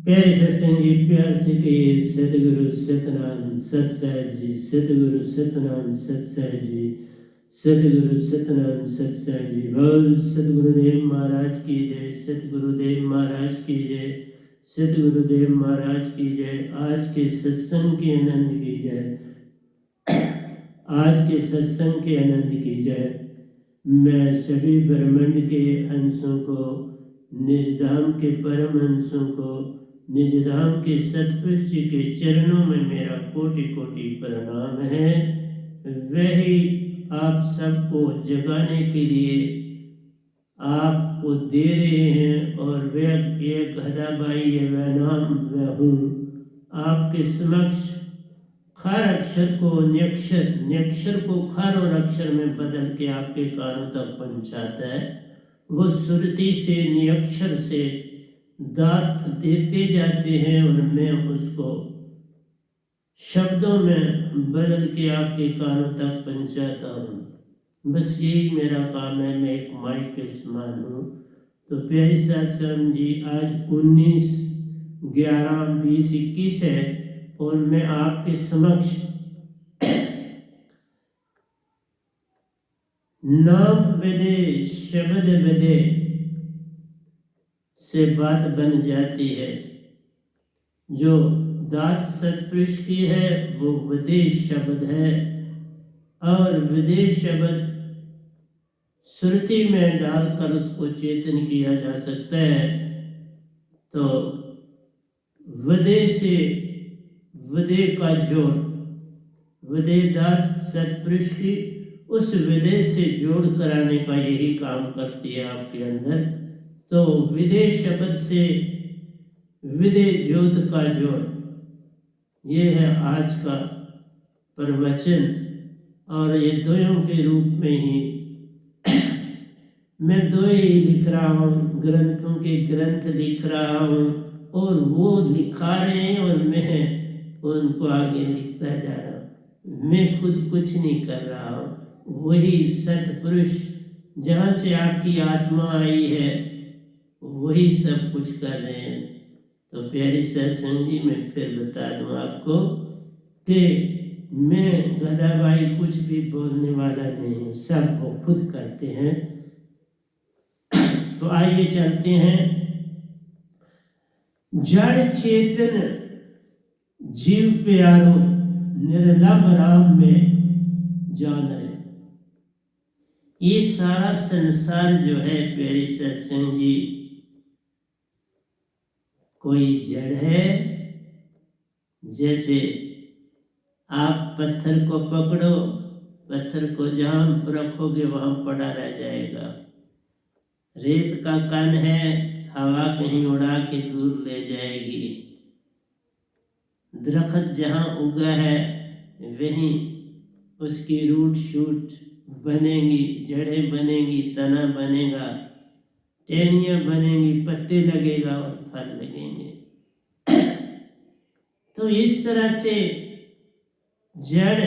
प्यारे सत्संग जी, प्यार से कहिए सतगुरु सतनाम सत साहिब जी, सतगुरु सतनाम सत साहिब जी, सतगुरु सतनाम सत साहिब जी। बोल सतगुरुदेव महाराज की जय, सतगुरुदेव महाराज की जय, सतगुरुदेव महाराज की जय। आज के सत्संग के आनंद की जय, आज के सत्संग के आनंद की जय। मैं सभी ब्रह्मांड के अंशों को, निजधाम के परम अंशों को, निजधाम के सतपुरुष जी के चरणों में मेरा कोटि कोटि प्रणाम है। वही आप सबको जगाने के लिए आपको दे रहे हैं और वह ये गदाबाई ये वह नाम वह हूँ आपके समक्ष खर अक्षर को न्यक्षर, न्यक्षर को खर और अक्षर में बदल के आपके कानों तक पहुँचाता है। वो सुरती से नियक्षर से दात देते जाते हैं और मैं उसको शब्दों में बदल के आपके कानों तक पहुँचाता हूँ। बस यही मेरा काम है, मैं एक माइक के समान हूँ। तो प्यारी सत्संग जी, आज 19, 11, 20, 21 है और मैं आपके समक्ष नाम विदे शब्द विदे से बात बन जाती है। जो दात सतपुरुष की है वो विदेश शब्द है और विदेश शब्द श्रुति में डालकर उसको चेतन किया जा सकता है। तो विदे से विदे का जोड़, विदे दात सतपुरुष की उस विदे से जोड़ कराने का यही काम करती है आपके अंदर। तो विदे शब्द से विदे ज्योत का जोड़, ये है आज का प्रवचन। और ये द्वयों के रूप में ही मैं दो ही लिख रहा हूँ, ग्रंथों के ग्रंथ लिख रहा हूँ और वो लिखा रहे हैं और मैं उनको आगे लिखता जा रहा हूँ। मैं खुद कुछ नहीं कर रहा हूँ, वही सतपुरुष जहाँ से आपकी आत्मा आई है वही सब कुछ कर रहे हैं। तो प्यारी सत्संग जी, मैं फिर बता दूँ आपको कि मैं गदाबाई कुछ भी बोलने वाला नहीं हूँ, सब वो खुद करते हैं। तो आइए चलते हैं। जड़ चेतन जीव प्यारो निर्लभ राम में जान रहे। ये सारा संसार जो है प्यारी सत्संग जी, कोई जड़ है। जैसे आप पत्थर को पकड़ो, पत्थर को जहां रखोगे वहां पड़ा रह जाएगा। रेत का कण है, हवा कहीं उड़ा के दूर ले जाएगी। दरख्त जहां उगा है वहीं उसकी रूट शूट बनेंगी, जड़ें बनेंगी, तना बनेगा, टहनियाँ बनेंगी, पत्ते लगेगा और फल लगेंगे। तो इस तरह से जड़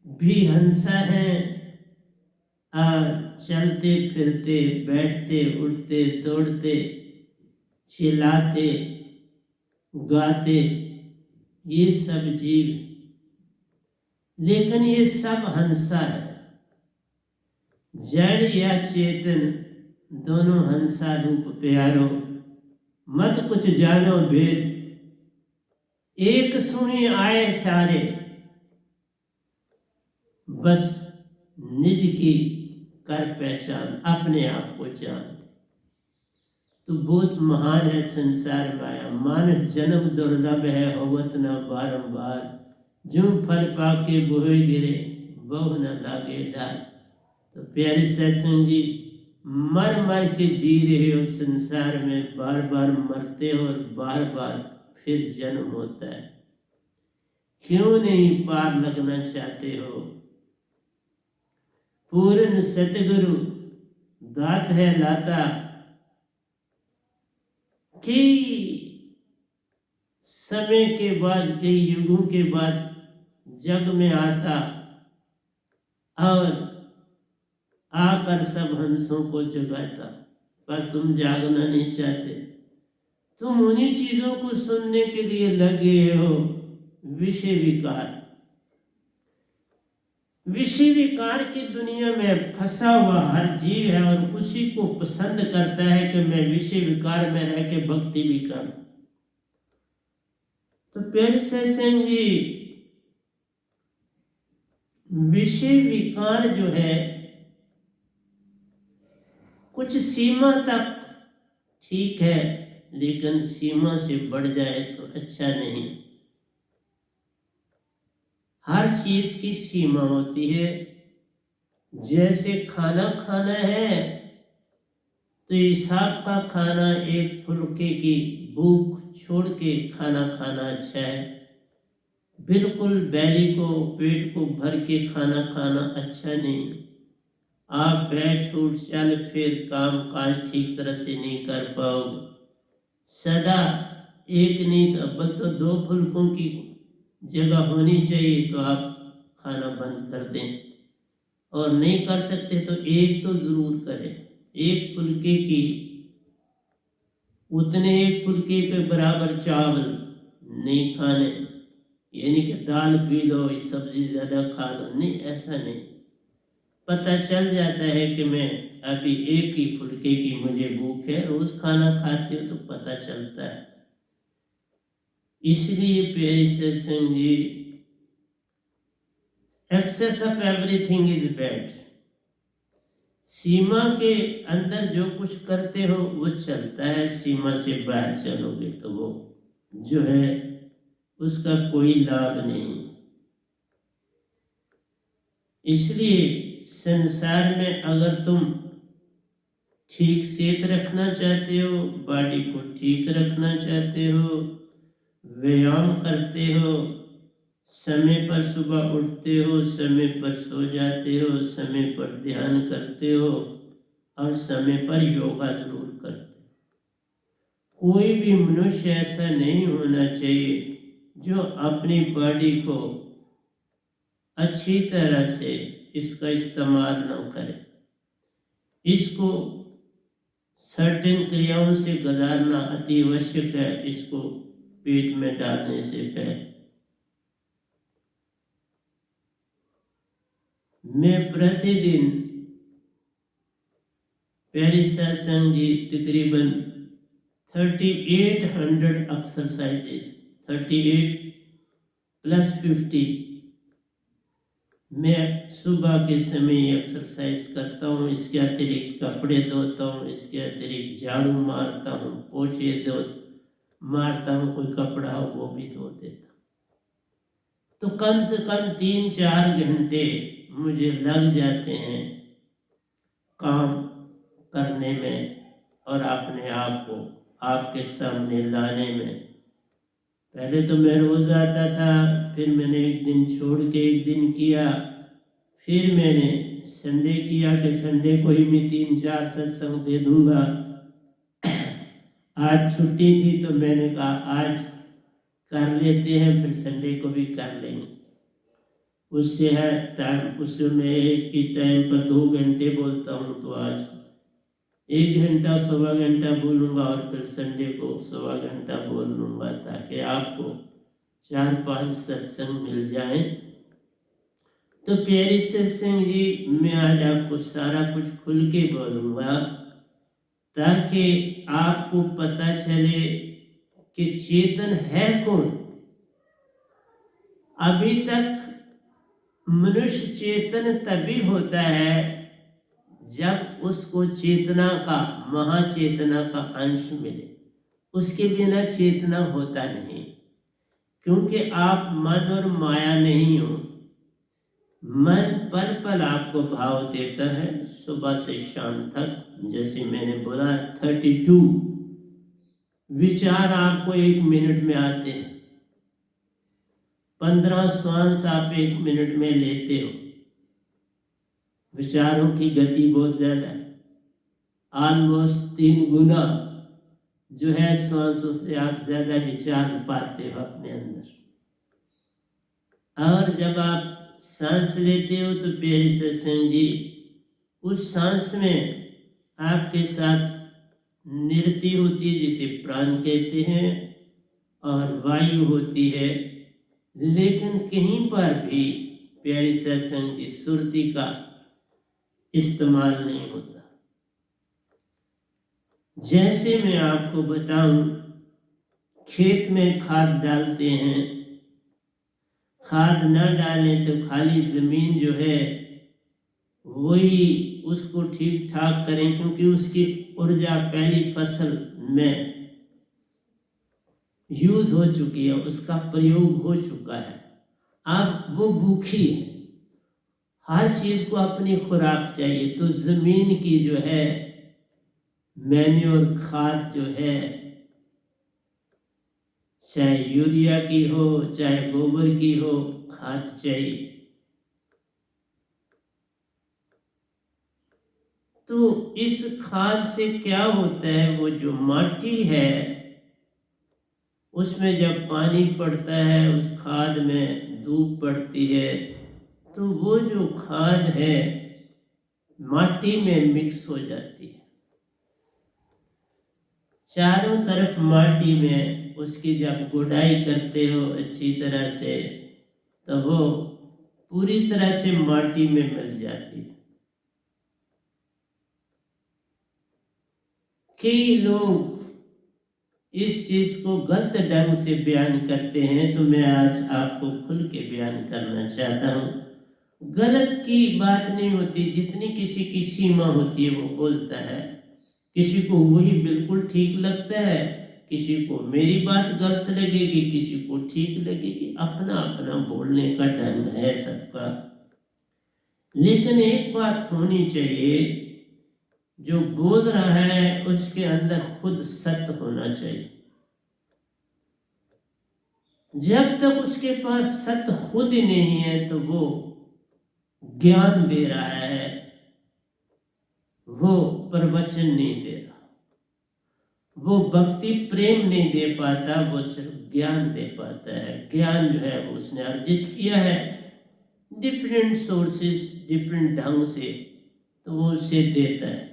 भी हंसा है और चलते फिरते बैठते उठते दौड़ते चिल्लाते गाते ये सब जीव, लेकिन ये सब हंसा है। जड़ या चेतन दोनों हंसा रूप प्यारो, मत कुछ जानो भेद, एक सुनी आए सारे, बस निज की कर पहचान, अपने आप को जान। तो बहुत महान है संसार माया, मानव जन्म दुर्लभ है होवत न बारंबार, जो फल पाके बोए गिरे बहु न लागे डार। तो प्यारे सत्संग जी, मर मर के जी रहे हो संसार में, बार बार मरते हो और बार बार फिर जन्म होता है। क्यों नहीं पार लगना चाहते हो? पूर्ण सतगुरु दात है लाता, कई समय के बाद, कई युगों के बाद जग में आता और आकर सब हंसों को जगाता। पर तुम जागना नहीं चाहते, तुम उन्हीं चीजों को सुनने के लिए लगे हो। विषय विकार, विषय विकार की दुनिया में फंसा हुआ हर जीव है और उसी को पसंद करता है कि मैं विषय विकार में रह के भक्ति भी करूं। तो प्यारे सत्संग जी, विषय विकार जो है कुछ सीमा तक ठीक है, लेकिन सीमा से बढ़ जाए तो अच्छा नहीं। हर चीज की सीमा होती है। जैसे खाना खाना है तो हिसाब का खाना, एक फुल्के की भूख छोड़ के खाना खाना अच्छा है। बिल्कुल बैली को, पेट को भर के खाना खाना अच्छा नहीं। आप बैठ उठ चल फिर काम काज ठीक तरह से नहीं कर पाओगे। सदा एक नहीं तो अब तो दो फुल्कों की जगह होनी चाहिए, तो आप खाना बंद कर दें, और नहीं कर सकते तो एक तो जरूर करें। एक फुल्के की, उतने एक फुल्के के बराबर चावल नहीं खाने, यानी कि दाल पी लो, सब्जी ज्यादा खा लो, नहीं, ऐसा नहीं। पता चल जाता है कि मैं अभी एक ही फुल्के की मुझे भूख है, रोज खाना खाते हो तो पता चलता है। इसलिए प्यारे सत्संग जी, excess of everything is bad. सीमा के अंदर जो कुछ करते हो वो चलता है, सीमा से बाहर चलोगे तो वो जो है उसका कोई लाभ नहीं। इसलिए संसार में अगर तुम ठीक सेहत रखना चाहते हो, बॉडी को ठीक रखना चाहते हो, व्यायाम करते हो, समय पर सुबह उठते हो, समय पर सो जाते हो, समय पर ध्यान करते हो और समय पर योगा जरूर करते हो। कोई भी मनुष्य ऐसा नहीं होना चाहिए जो अपनी बॉडी को अच्छी तरह से इसका इस्तेमाल न करे। इसको सर्टेन क्रियाओं से गुजारना अति आवश्यक है, इसको पेट में डालने से पहले। मैं प्रतिदिन प्यारी सत्संग जी तकरीबन 3800 एक्सरसाइजेस, 38 प्लस 50 मैं सुबह के समय एक्सरसाइज करता हूँ। इसके अतिरिक्त कपड़े धोता हूँ, इसके अतिरिक्त झाड़ू मारता हूँ, पोछे धो मारता हूँ, कोई कपड़ा हो वो भी धो देता हूँ। तो कम से कम 3-4 घंटे मुझे लग जाते हैं काम करने में और अपने आप को आपके सामने लाने में। पहले तो मैं रोज आता था, फिर मैंने एक दिन छोड़ के एक दिन किया, फिर मैंने संडे किया कि संडे को ही मैं 3-4 सत्संग दे दूंगा। आज छुट्टी थी तो मैंने कहा आज कर लेते हैं, फिर संडे को भी कर लेंगे। उससे है टाइम, उससे मैं एक ही टाइम पर 2 घंटे बोलता हूँ, तो आज 1 घंटा 1.25 घंटा बोलूँगा और फिर संडे को 1.25 घंटा बोल लूँगा, ताकि आपको 4-5 सत्संग मिल जाए। तो प्यारी सत्संग जी, मैं आज आपको सारा कुछ खुल के बोलूँगा ताकि आपको पता चले कि चेतन है कौन। अभी तक मनुष्य चेतन तभी होता है जब उसको चेतना का, महाचेतना का अंश मिले। उसके बिना चेतना होता नहीं, क्योंकि आप मन और माया नहीं हो। मन पल पल आपको भाव देता है, सुबह से शाम तक। जैसे मैंने बोला 32 विचार आपको 1 मिनट में आते हैं, 15 श्वास आप 1 मिनट में लेते हो। विचारों की गति बहुत ज्यादा है, ऑलमोस्ट 3 गुना जो है श्वासों से आप ज्यादा विचार पाते हो अपने अंदर। और जब आप सांस लेते हो तो प्यारी सत्संग जी, उस सांस में आपके साथ निरति होती है जिसे प्राण कहते हैं, और वायु होती है। लेकिन कहीं पर भी प्यारे सत्संग जी सुरति का इस्तेमाल नहीं होता। जैसे मैं आपको बताऊं, खेत में खाद डालते हैं, खाद न डालें तो खाली जमीन जो है वही उसको ठीक ठाक करें, क्योंकि उसकी ऊर्जा पहली फसल में यूज हो चुकी है, उसका प्रयोग हो चुका है। अब वो भूखी है, हर चीज को अपनी खुराक चाहिए। तो जमीन की जो है मैन्योर खाद जो है, चाहे यूरिया की हो चाहे गोबर की हो, खाद चाहिए। तो इस खाद से क्या होता है, वो जो माटी है उसमें जब पानी पड़ता है, उस खाद में धूप पड़ती है, तो वो जो खाद है माटी में मिक्स हो जाती है। चारों तरफ माटी में उसकी जब गुड़ाई करते हो अच्छी तरह से, तो वो पूरी तरह से माटी में मिल जाती है। कई लोग इस चीज को गलत ढंग से बयान करते हैं, तो मैं आज आपको खुल के बयान करना चाहता हूँ। गलत की बात नहीं होती, जितनी किसी की सीमा होती है वो बोलता है। किसी को वही बिल्कुल ठीक लगता है, किसी को मेरी बात गलत लगेगी, किसी को ठीक लगेगी। अपना अपना बोलने का ढंग है सबका। लेकिन एक बात होनी चाहिए, जो बोल रहा है उसके अंदर खुद सत्य होना चाहिए। जब तक उसके पास सत्य खुद ही नहीं है तो वो ज्ञान दे रहा है, वो प्रवचन नहीं दे रहा, वो भक्ति प्रेम नहीं दे पाता, वो सिर्फ ज्ञान दे पाता है। ज्ञान जो है वो उसने अर्जित किया है डिफरेंट सोर्सेस, डिफरेंट ढंग से, तो वो उसे देता है।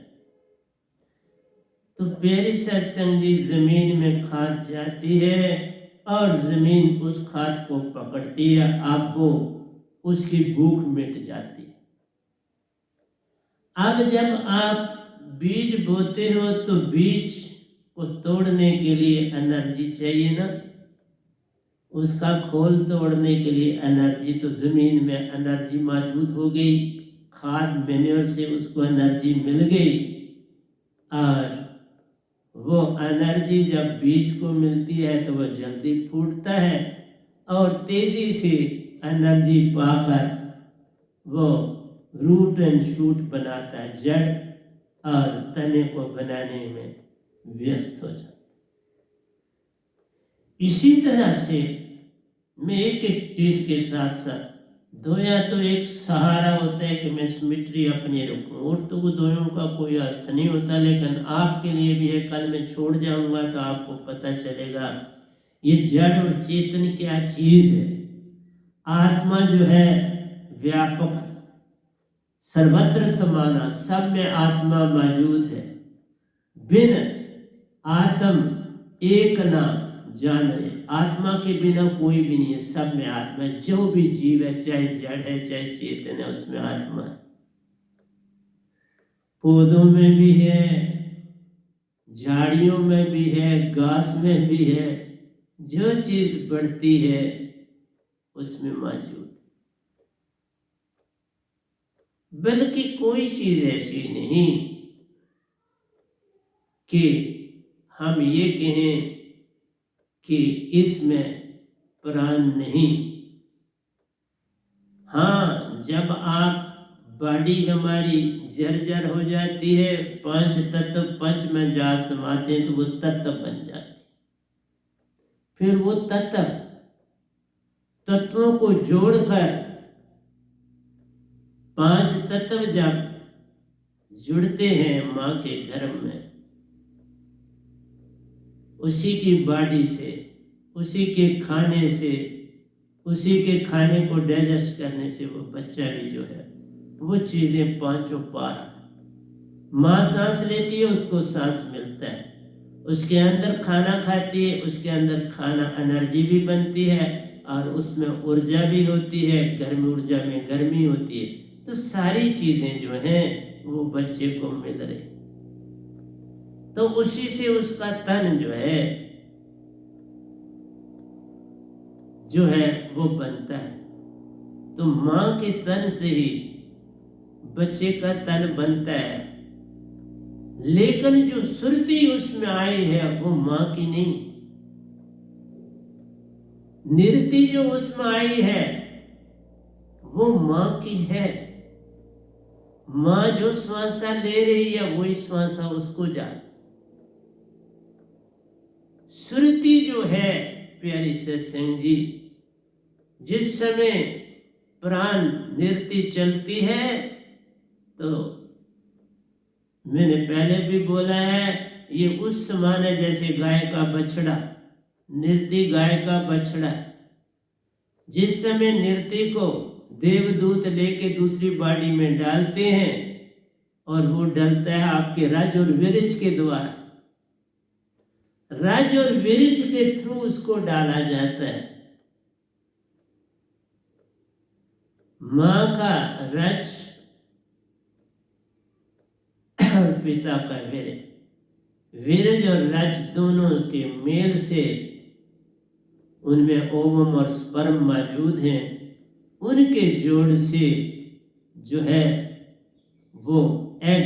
तो प्यारे सत्संग जी, जमीन में खाद जाती है और जमीन उस खाद को पकड़ती है, अब वो उसकी भूख मिट जाती है। अब जब आप बीज बोते हो तो बीज को तोड़ने के लिए एनर्जी चाहिए ना, उसका खोल तोड़ने के लिए एनर्जी। तो जमीन में एनर्जी मौजूद हो गई, खाद मैन्योर से उसको एनर्जी मिल गई, और वो एनर्जी जब बीज को मिलती है तो वह जल्दी फूटता है और तेजी से एनर्जी पाकर वो रूट एंड शूट बनाता है, जड़ और तने को बनाने में व्यस्त हो जाता है। इसी तरह से मैं एक एक चीज के साथ साथ धोया तो एक सहारा होता है कि मैं सिमेट्री अपनी रखूं, और तो वो दोनों का कोई अर्थ नहीं होता। लेकिन आपके लिए भी है, कल मैं छोड़ जाऊंगा तो आपको पता चलेगा ये जड़ और चेतन क्या चीज है। आत्मा जो है व्यापक, सर्वत्र समाना, सब में आत्मा मौजूद है। बिन आत्म एक ना जान रहे, आत्मा के बिना कोई भी नहीं है, सब में आत्मा है। जो भी जीव है, चाहे जड़ है चाहे चेतन है, उसमें आत्मा है। पौधों में भी है, झाड़ियों में भी है, घास में भी है, जो चीज बढ़ती है उसमें मौजूद। बल्कि कोई चीज ऐसी नहीं कि हम ये कहें कि इसमें प्राण नहीं। हाँ, जब आप बॉडी हमारी जर्जर हो जाती है, पंच तत्व पंच में जा समाते हैं, तो वो तत्व बन जाती है। फिर वो तत्वों को जोड़कर पांच तत्व जब जुड़ते हैं माँ के गर्भ में, उसी की बॉडी से, उसी के खाने से, उसी के खाने को डाइजेस्ट करने से वो बच्चा भी जो है वो चीजें पांचों पार। माँ सांस लेती है, उसको सांस मिलता है, उसके अंदर खाना खाती है, उसके अंदर खाना एनर्जी भी बनती है और उसमें ऊर्जा भी होती है, गर्म ऊर्जा में गर्मी होती है। तो सारी चीजें जो हैं वो बच्चे को मिल रही, तो उसी से उसका तन जो है वो बनता है। तो माँ के तन से ही बच्चे का तन बनता है, लेकिन जो सुरती उसमें आई है वो माँ की नहीं, निरति जो उसमें आई है वो माँ की है। माँ जो श्वासा ले रही है वही श्वासा उसको जा, सुरती जो है प्यारी सत्संग जी, जिस समय प्राण निरति चलती है, तो मैंने पहले भी बोला है, ये उस समान है जैसे गाय का बछड़ा, निरति गाय का बछड़ा। जिस समय निरति को देवदूत लेके दूसरी बाड़ी में डालते हैं और वो डलता है आपके रज और विरज के द्वारा, रज और विरज के थ्रू उसको डाला जाता है। माँ का रज और पिता का विरज, विरज और रज दोनों के मेल से उनमें ओवम और स्पर्म मौजूद हैं, उनके जोड़ से जो है वो एग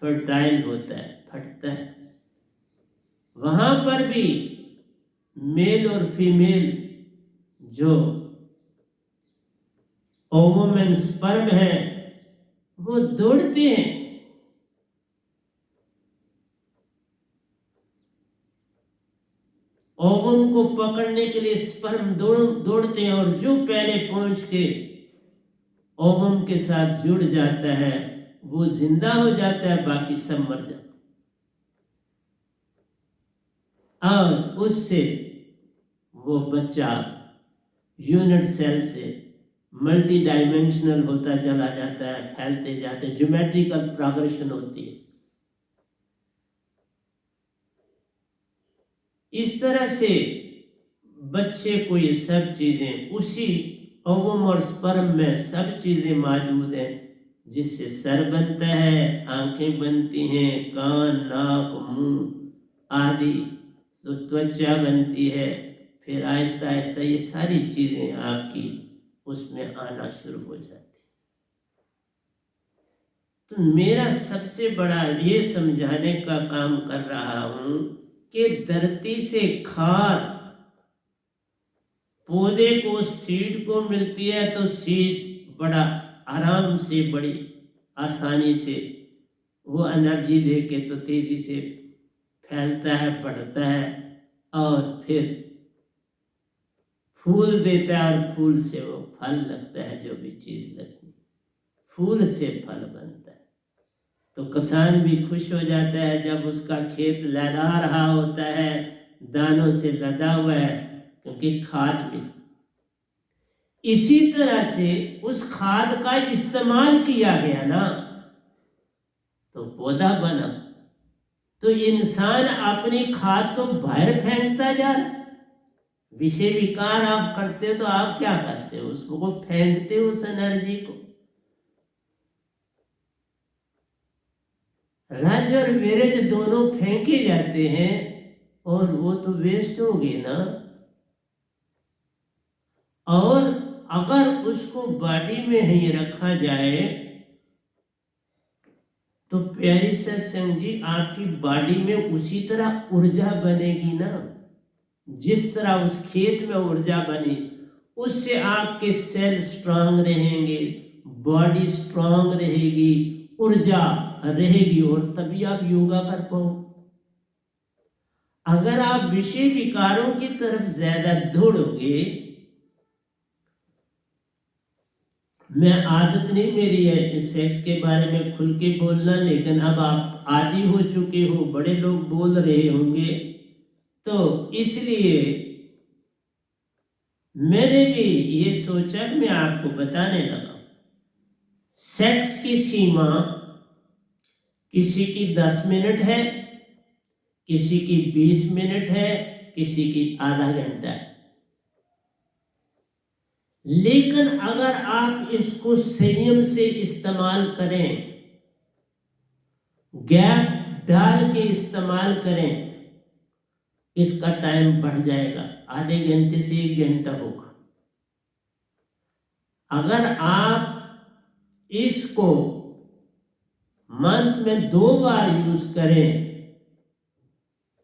फर्टाइल होता है, फटता है। वहां पर भी मेल और फीमेल जो ओवम एंड स्पर्म है वो दौड़ते हैं, ओवम को पकड़ने के लिए स्पर्म दौड़ते हैं, और जो पहले पहुंच के ओवम के साथ जुड़ जाता है वो जिंदा हो जाता है, बाकी सब मर जाते हैं। और उससे वो बच्चा यूनिट सेल से मल्टी डायमेंशनल होता चला जाता है, फैलते जाते हैं, ज्योमेट्रिकल प्रोग्रेशन होती है। इस तरह से बच्चे को ये सब चीजें उसी ओवम और स्पर्म में सब चीजें मौजूद हैं, जिससे सर बनता है, आंखें बनती हैं, कान, नाक, मुंह आदि, तो त्वचा बनती है, फिर आहिस्ता आहिस्ता ये सारी चीजें आपकी उसमें आना शुरू हो जाती। तो मेरा सबसे बड़ा ये समझाने का काम कर रहा हूं कि धरती से खाद पौधे को, सीड को मिलती है, तो सीड बड़ा आराम से, बड़ी आसानी से वो एनर्जी लेके तो तेजी से फैलता है, बढ़ता है, और फिर फूल देता है, और फूल से वो फल लगता है, जो भी चीज लगती फूल से फल बनता है। तो किसान भी खुश हो जाता है जब उसका खेत लहरा रहा होता है, दानों से लदा हुआ है, क्योंकि खाद भी। इसी तरह से उस खाद का इस्तेमाल किया गया ना, तो पौधा बना। तो इंसान अपनी खाद तो बाहर फेंकता जा रहा, विषय विकार आप करते हो तो आप क्या करते हो, उसको फेंकते हो, उस एनर्जी को। रज और विरज दोनों फेंके जाते हैं, और वो तो वेस्ट हो गए ना। और अगर उसको बॉडी में ही रखा जाए तो प्यारी सत्संग जी, आपकी बॉडी में उसी तरह ऊर्जा बनेगी ना, जिस तरह उस खेत में ऊर्जा बनी, उससे आपके सेल स्ट्रांग रहेंगे, बॉडी स्ट्रांग रहेगी, ऊर्जा रहेगी, और तभी आप योगा कर पाओ। अगर आप विषय विकारों की तरफ ज्यादा दौड़ोगे, मैं आदत नहीं मेरी है सेक्स के बारे में खुल के बोलना, लेकिन अब आप आदी हो चुके हो, बड़े लोग बोल रहे होंगे, तो इसलिए मैंने भी ये सोचा, मैं आपको बताने लगा। सेक्स की सीमा किसी की 10 मिनट है, किसी की 20 मिनट है, किसी की आधा घंटा है। लेकिन अगर आप इसको संयम से इस्तेमाल करें, गैप डाल के इस्तेमाल करें, इसका टाइम बढ़ जाएगा, आधे घंटे से 1 घंटा होगा। अगर आप इसको मंथ में 2 बार यूज करें,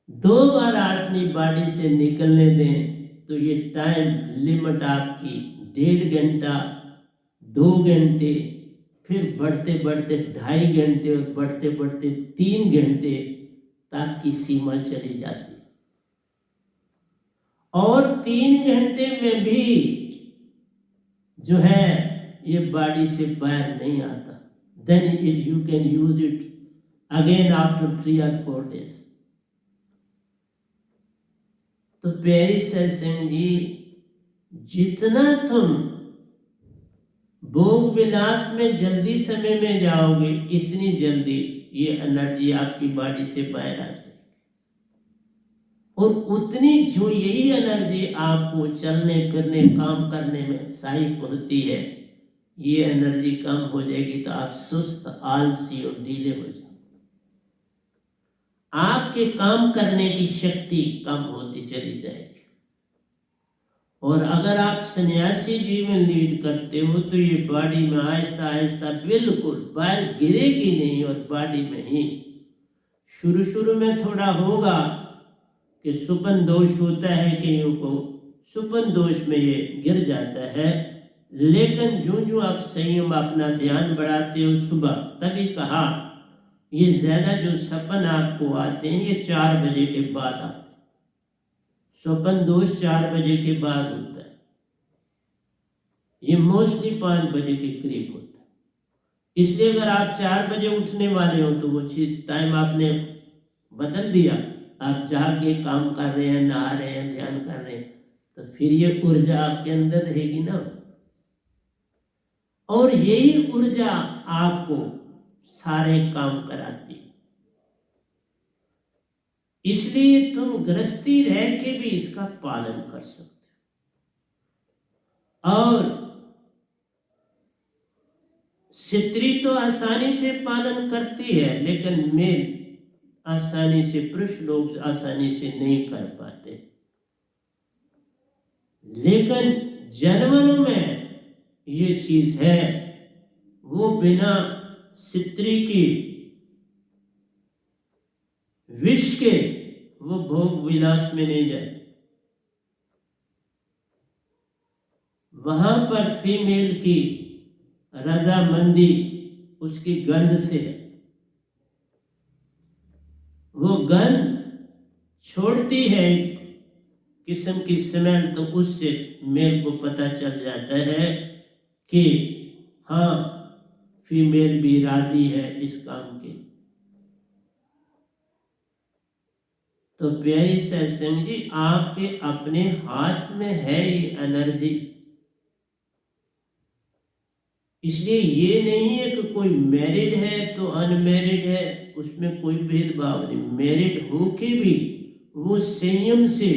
2 बार अपनी बॉडी से निकलने दें, तो ये टाइम लिमिट आपकी 1.5 घंटा, 2 घंटे, फिर बढ़ते बढ़ते 2.5 घंटे और बढ़ते बढ़ते 3 घंटे तक की सीमा चली जाती है। और 3 घंटे में भी जो है ये बॉडी से बाहर नहीं आता। Then you can use it again after 3 और 4 days। तो प्यारी सत्संग जी, जितना तुम भोग विलास में जल्दी समय में जाओगे, इतनी जल्दी ये एनर्जी आपकी बॉडी से बाहर आ जाएगी, और उतनी जो यही एनर्जी आपको चलने फिरने काम करने में सहायक होती है, ये एनर्जी कम हो जाएगी तो आप सुस्त, आलसी और ढीले हो जाओगे। आपके काम करने की शक्ति कम होती चली जाएगी। और अगर आप सन्यासी जीवन लीड करते हो तो ये बॉडी में आहिस्ता आहिस्ता बिल्कुल बाहर गिरेगी नहीं, और बॉडी में ही शुरू शुरू में थोड़ा होगा कि सुपन दोष होता है, कईयों को सुपन दोष में ये गिर जाता है। लेकिन जो जो आप संयम अपना ध्यान बढ़ाते हो सुबह, तभी कहा ये ज्यादा जो सपन आपको आते हैं ये 4 बजे के बाद आते हैं। स्वप्न दोष 4 बजे के बाद होता है, ये मोस्टली 5 बजे के करीब होता है। इसलिए अगर आप 4 बजे उठने वाले हो तो वो चीज टाइम आपने बदल दिया, आप जाके काम कर रहे हैं, नहा रहे हैं, ध्यान कर रहे हैं, तो फिर ये ऊर्जा आपके अंदर रहेगी ना, और यही ऊर्जा आपको सारे काम कराती है। इसलिए तुम गृहस्थी रह के भी इसका पालन कर सकते हो। और स्त्री तो आसानी से पालन करती है, लेकिन मेल आसानी से, पुरुष लोग आसानी से नहीं कर पाते। लेकिन जानवरों में ये चीज है, वो बिना स्त्री की विष के वो भोग विलास में नहीं जाते। वहां पर फीमेल की रजामंदी उसकी गंध से है, वो गंध छोड़ती है किस्म की स्मेल, तो उससे मेल को पता चल जाता है कि हाँ फीमेल भी राजी है इस काम के। तो प्यारी सत्संग जी, आपके अपने हाथ में है ये एनर्जी। इसलिए ये नहीं है कि कोई मैरिड है तो अनमैरिड है, उसमें कोई भेदभाव नहीं। मैरिड होके भी वो संयम से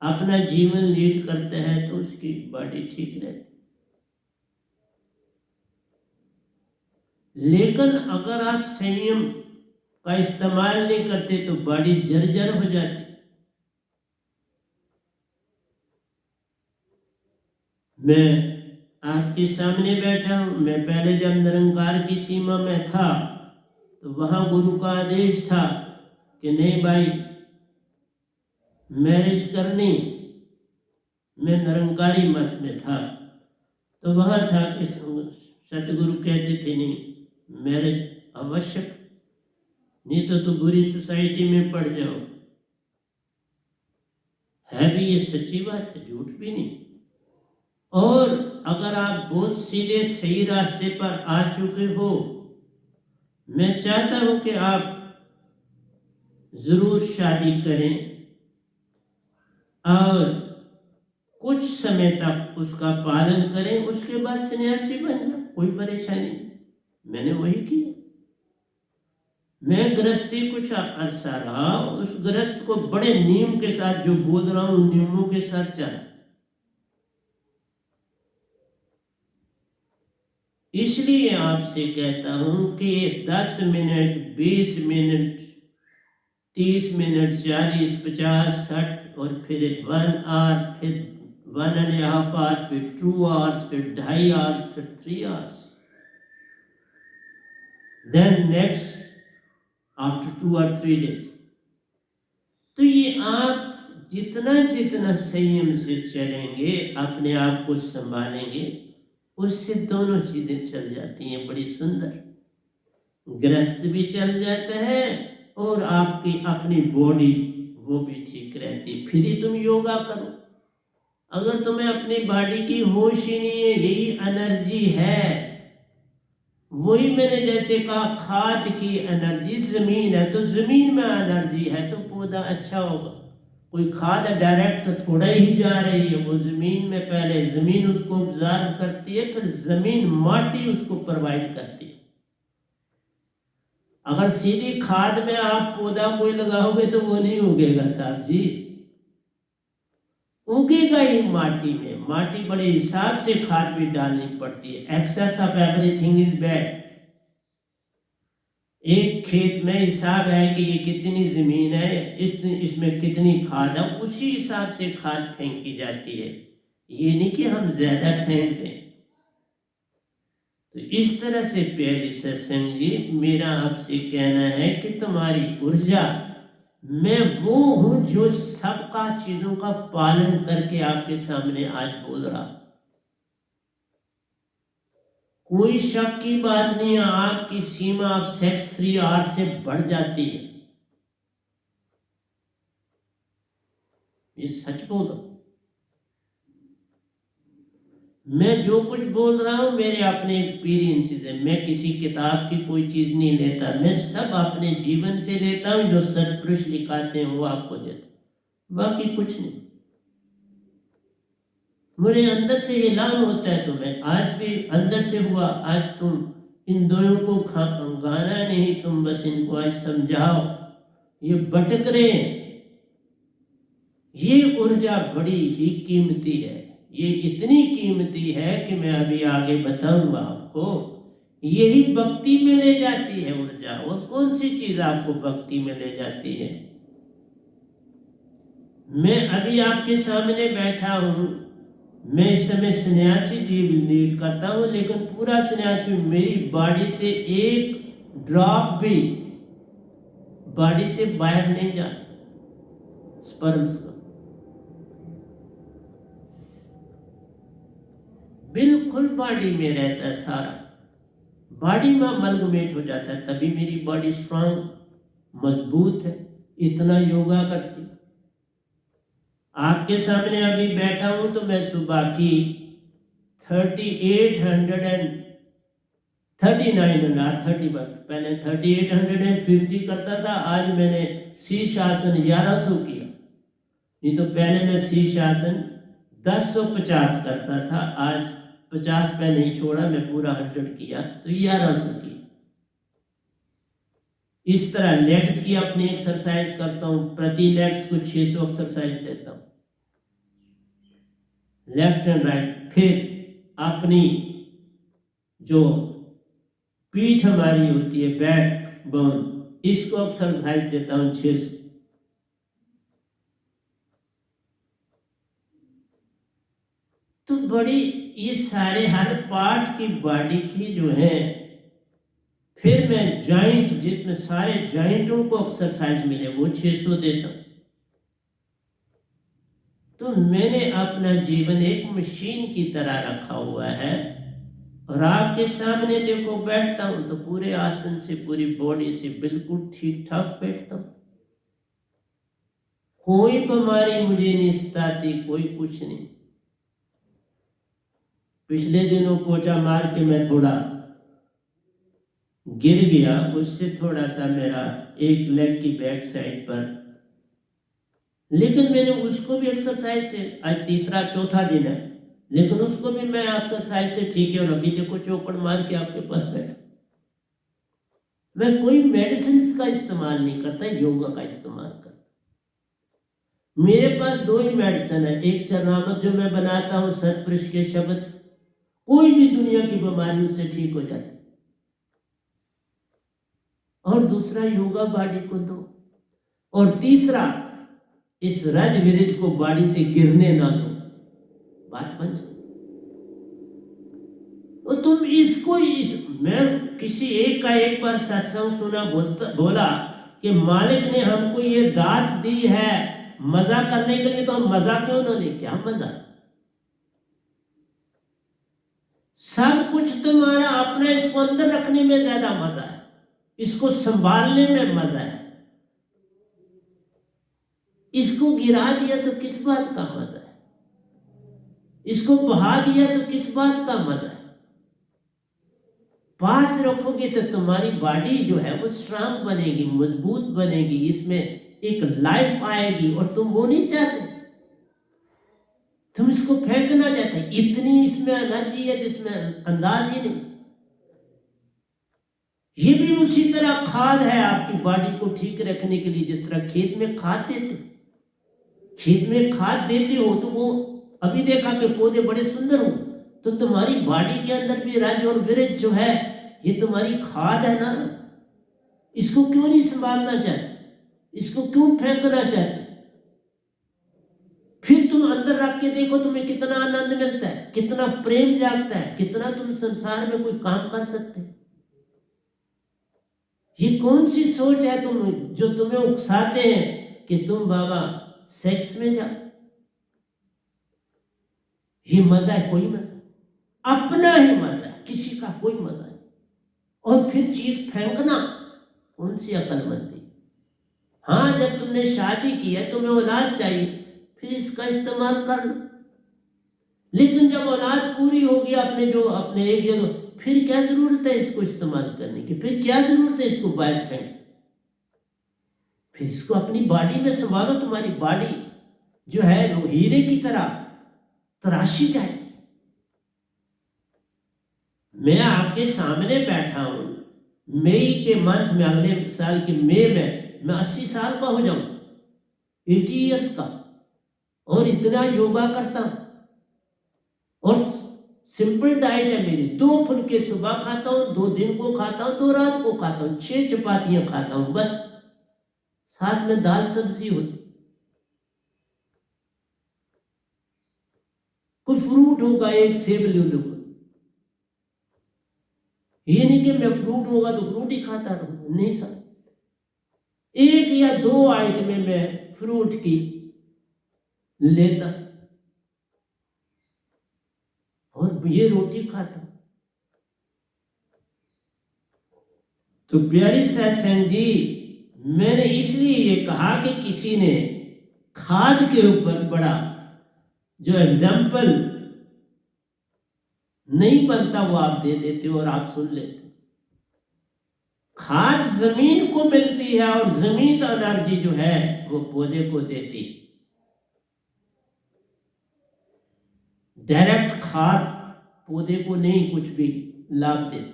अपना जीवन लीड करता है तो उसकी बॉडी ठीक रहती। लेकिन अगर आप संयम का इस्तेमाल नहीं करते तो बॉडी जर्जर हो जाती। मैं आपके सामने बैठा हूं, मैं पहले जब निरंकार की सीमा में था तो वहां गुरु का आदेश था कि नहीं भाई मैरिज करनी, मैं निरंकारी मत में था, तो वहां था कि सतगुरु कहते थे नहीं मैरिज आवश्यक, नहीं तो बुरी सोसाइटी में पड़ जाओ। है भी ये सच्ची बात है, झूठ भी नहीं। और अगर आप बहुत सीधे सही रास्ते पर आ चुके हो, मैं चाहता हूं कि आप जरूर शादी करें और कुछ समय तक उसका पालन करें, उसके बाद सन्यासी बन जाओ, कोई परेशानी नहीं। मैंने वही किया। मैं गृहस्थी कुछ अरसा रहा, उस गृहस्थ को बड़े नियम के साथ जो बोल रहा हूं नियमों के साथ चला। इसलिए आपसे कहता हूं कि 10 मिनट, 20 मिनट, 30 मिनट, 40, 50, 60 और फिर 1 आवर, फिर 1.5 आवर, फिर 2 आवर्स, फिर 2.5 आवर्स, फिर 3 आवर्स, देन नेक्स्ट आफ्टर 2 और 3 days। तो ये आप जितना जितना संयम से चलेंगे, अपने आप को संभालेंगे, उससे दोनों चीजें चल जाती हैं बड़ी सुंदर। गृहस्थ भी चल जाता है और आपकी अपनी बॉडी वो भी ठीक रहती है। फिर ही तुम योगा करो। अगर तुम्हें अपनी बॉडी की होश ही नहीं है, यही एनर्जी है, वही मैंने जैसे कहा खाद की एनर्जी जमीन है, तो जमीन में एनर्जी है तो पौधा अच्छा होगा। कोई खाद डायरेक्ट थोड़ा ही जा रही है, वो जमीन में पहले जमीन उसको ऑब्जर्व करती है, फिर जमीन माटी उसको प्रोवाइड करती है। अगर सीधी खाद में आप पौधा कोई लगाओगे तो वो नहीं उगेगा साहब जी, उगेगा ही माटी में। माटी बड़े हिसाब से खाद भी डालनी पड़ती है। Excess of everything is bad. एक खेत में हिसाब है कि ये कितनी जमीन है, इसमें कितनी खाद है, उसी हिसाब से खाद फेंकी जाती है। ये नहीं कि हम ज्यादा फेंक दें। तो इस तरह से प्यारी सत्संग जी, मेरा आपसे कहना है कि तुम्हारी ऊर्जा, मैं वो हूं जो सबका चीजों का पालन करके आपके सामने आज बोल रहा। कोई शक की बात नहीं है, आपकी सीमा अब सेक्स 3 आवर्स से बढ़ जाती है, ये सच बोल रहा हूं। मैं जो कुछ बोल रहा हूं मेरे अपने एक्सपीरियंसेस है, मैं किसी किताब की कोई चीज नहीं लेता, मैं सब अपने जीवन से लेता हूं। जो सत्पुरुष लिखाते हैं वो आपको देता, बाकी कुछ नहीं। मेरे अंदर से ऐलान होता है, तुम्हें आज भी अंदर से हुआ, आज तुम इन दोनों को गाना नहीं, तुम बस इनको आज समझाओ, ये भटक रहे हैं। ये ऊर्जा बड़ी ही कीमती है, ये इतनी कीमती है कि मैं अभी आगे बताऊंगा आपको। यही भक्ति में ले जाती है ऊर्जा। और कौन सी चीज आपको भक्ति में ले जाती है? मैं अभी आपके सामने बैठा हूं, मैं इस समय सन्यासी जीवन लीड करता हूं, लेकिन पूरा सन्यासी मेरी बॉडी से एक ड्रॉप भी बॉडी से बाहर नहीं जाता। स्पर्म्स का बिल्कुल बॉडी में रहता है, सारा बॉडी में अमलगमेट हो जाता है, तभी मेरी बॉडी स्ट्रांग मजबूत है, इतना योगा करती। आपके सामने अभी बैठा हूं तो मैं सुबह की 3839 पहले 3850 करता था, आज मैंने शीर्षासन 1100 किया। नहीं तो पहले मैं शीर्षासन 1050 करता था, आज 50 पे नहीं छोड़ा, मैं पूरा 100 किया, तो 1100 किया। इस तरह लेग्स की अपनी एक्सरसाइज करता हूं, प्रति लेग्स को 600 एक्सरसाइज देता हूं, लेफ्ट एंड राइट। फिर अपनी जो पीठ हमारी होती है, बैक बोन, इसको एक्सरसाइज देता हूं 600। तो बड़ी ये सारे हर पार्ट की बॉडी की जो है। फिर मैं जॉइंट, जिसमें सारे जॉइंटों को एक्सरसाइज मिले, वो 600 देता हूं। तो मैंने अपना जीवन एक मशीन की तरह रखा हुआ है, और आपके सामने देखो बैठता हूं तो पूरे आसन से, पूरी बॉडी से बिल्कुल ठीक ठाक बैठता हूं। कोई बीमारी मुझे नहीं सताती, कोई कुछ नहीं। पिछले दिनों पोचा मार के मैं थोड़ा गिर गया, उससे थोड़ा सा मेरा एक लेग की बैक साइड पर, लेकिन मैंने उसको भी एक्सरसाइज से, आज तीसरा चौथा दिन है, लेकिन उसको भी मैं एक्सरसाइज से ठीक है। और अभी देखो चौकड़ मार के आपके पास बैठा। वह कोई मेडिसिन का इस्तेमाल नहीं करता, योगा का इस्तेमाल करता। मेरे पास 2 ही मेडिसिन है, एक चरणामृत जो मैं बनाता हूँ सतपुरुष के शब्द से, कोई भी दुनिया की बीमारी उससे ठीक हो जाती, और दूसरा योगा बॉडी को दो, और तीसरा इस रज विरज को बॉडी से गिरने ना दो। बात बन जाए। और तुम इसको मैं किसी एक का एक बार सत्संग सुना, बोला कि मालिक ने हमको ये दात दी है मजा करने के लिए, तो हम मजा क्यों ना लें? क्या मजा? सब कुछ तुम्हारा अपना, इसको अंदर रखने में ज्यादा मजा है, इसको संभालने में मजा है। इसको गिरा दिया तो किस बात का मजा है? इसको बहा दिया तो किस बात का मजा है? पास रखोगे तो तुम्हारी बॉडी जो है वो स्ट्रांग बनेगी, मजबूत बनेगी, इसमें एक लाइफ आएगी, और तुम वो नहीं चाहते, तुम इसको फेंकना चाहते। इतनी इसमें एनर्जी है जिसमें अंदाज ही नहीं। ये भी उसी तरह खाद है आपकी बॉडी को ठीक रखने के लिए, जिस तरह खेत में खाद देते, खेत में खाद देते हो तो वो अभी देखा कि पौधे बड़े सुंदर हो, तो तुम्हारी बॉडी के अंदर भी रज और विरज जो है ये तुम्हारी खाद है ना। इसको क्यों नहीं संभालना चाहते? इसको क्यों फेंकना चाहते? फिर तुम अंदर रख के देखो तुम्हें कितना आनंद मिलता है, कितना प्रेम जागता है, कितना तुम संसार में कोई काम कर सकते। ये कौन सी सोच है तुम जो तुम्हें उकसाते हैं कि तुम बाबा सेक्स में जाओ? ये मजा है? कोई मजा, अपना ही मजा है, किसी का कोई मजा नहीं। और फिर चीज फेंकना, कौन सी अक्लमंदी? हाँ, जब तुमने शादी की है, तुम्हें औलाद चाहिए, फिर इसका इस्तेमाल कर लो। लेकिन जब औलाद पूरी होगी अपने जो अपने एक जगह, फिर क्या जरूरत है इसको इस्तेमाल करने की? फिर क्या जरूरत है इसको बाहर फेंकने? फिर इसको अपनी बॉडी में संभालो। तुम्हारी बॉडी जो है वो हीरे की तरह तराशी जाएगी। मैं आपके सामने बैठा हूं, मई के मंथ में, अगले साल के मई में मैं 80 साल का हो जाऊं, 80 ईयर्स का, और इतना योगा करता हूं, और सिंपल डाइट है मेरी। 2 फुलके सुबह खाता हूं, 2 दिन को खाता हूं, 2 रात को खाता हूं, 6 चपातियां खाता हूं बस, साथ में दाल सब्जी होती, कोई फ्रूट होगा, एक सेब ले लूंगा। ये नहीं कि मैं फ्रूट होगा तो फ्रूट ही खाता रहूंगा, नहीं सर। 1 या 2 आइटमें मैं फ्रूट की लेता, और ये रोटी खाता। तो प्यारी सत्संग जी, मैंने इसलिए ये कहा कि किसी ने खाद के ऊपर बड़ा जो एग्जाम्पल नहीं बनता वो आप दे देते हो और आप सुन लेते हो। खाद जमीन को मिलती है, और जमीन एनर्जी जो है वो पौधे को देती। डायरेक्ट खाद पौधे को नहीं कुछ भी लाभ देती,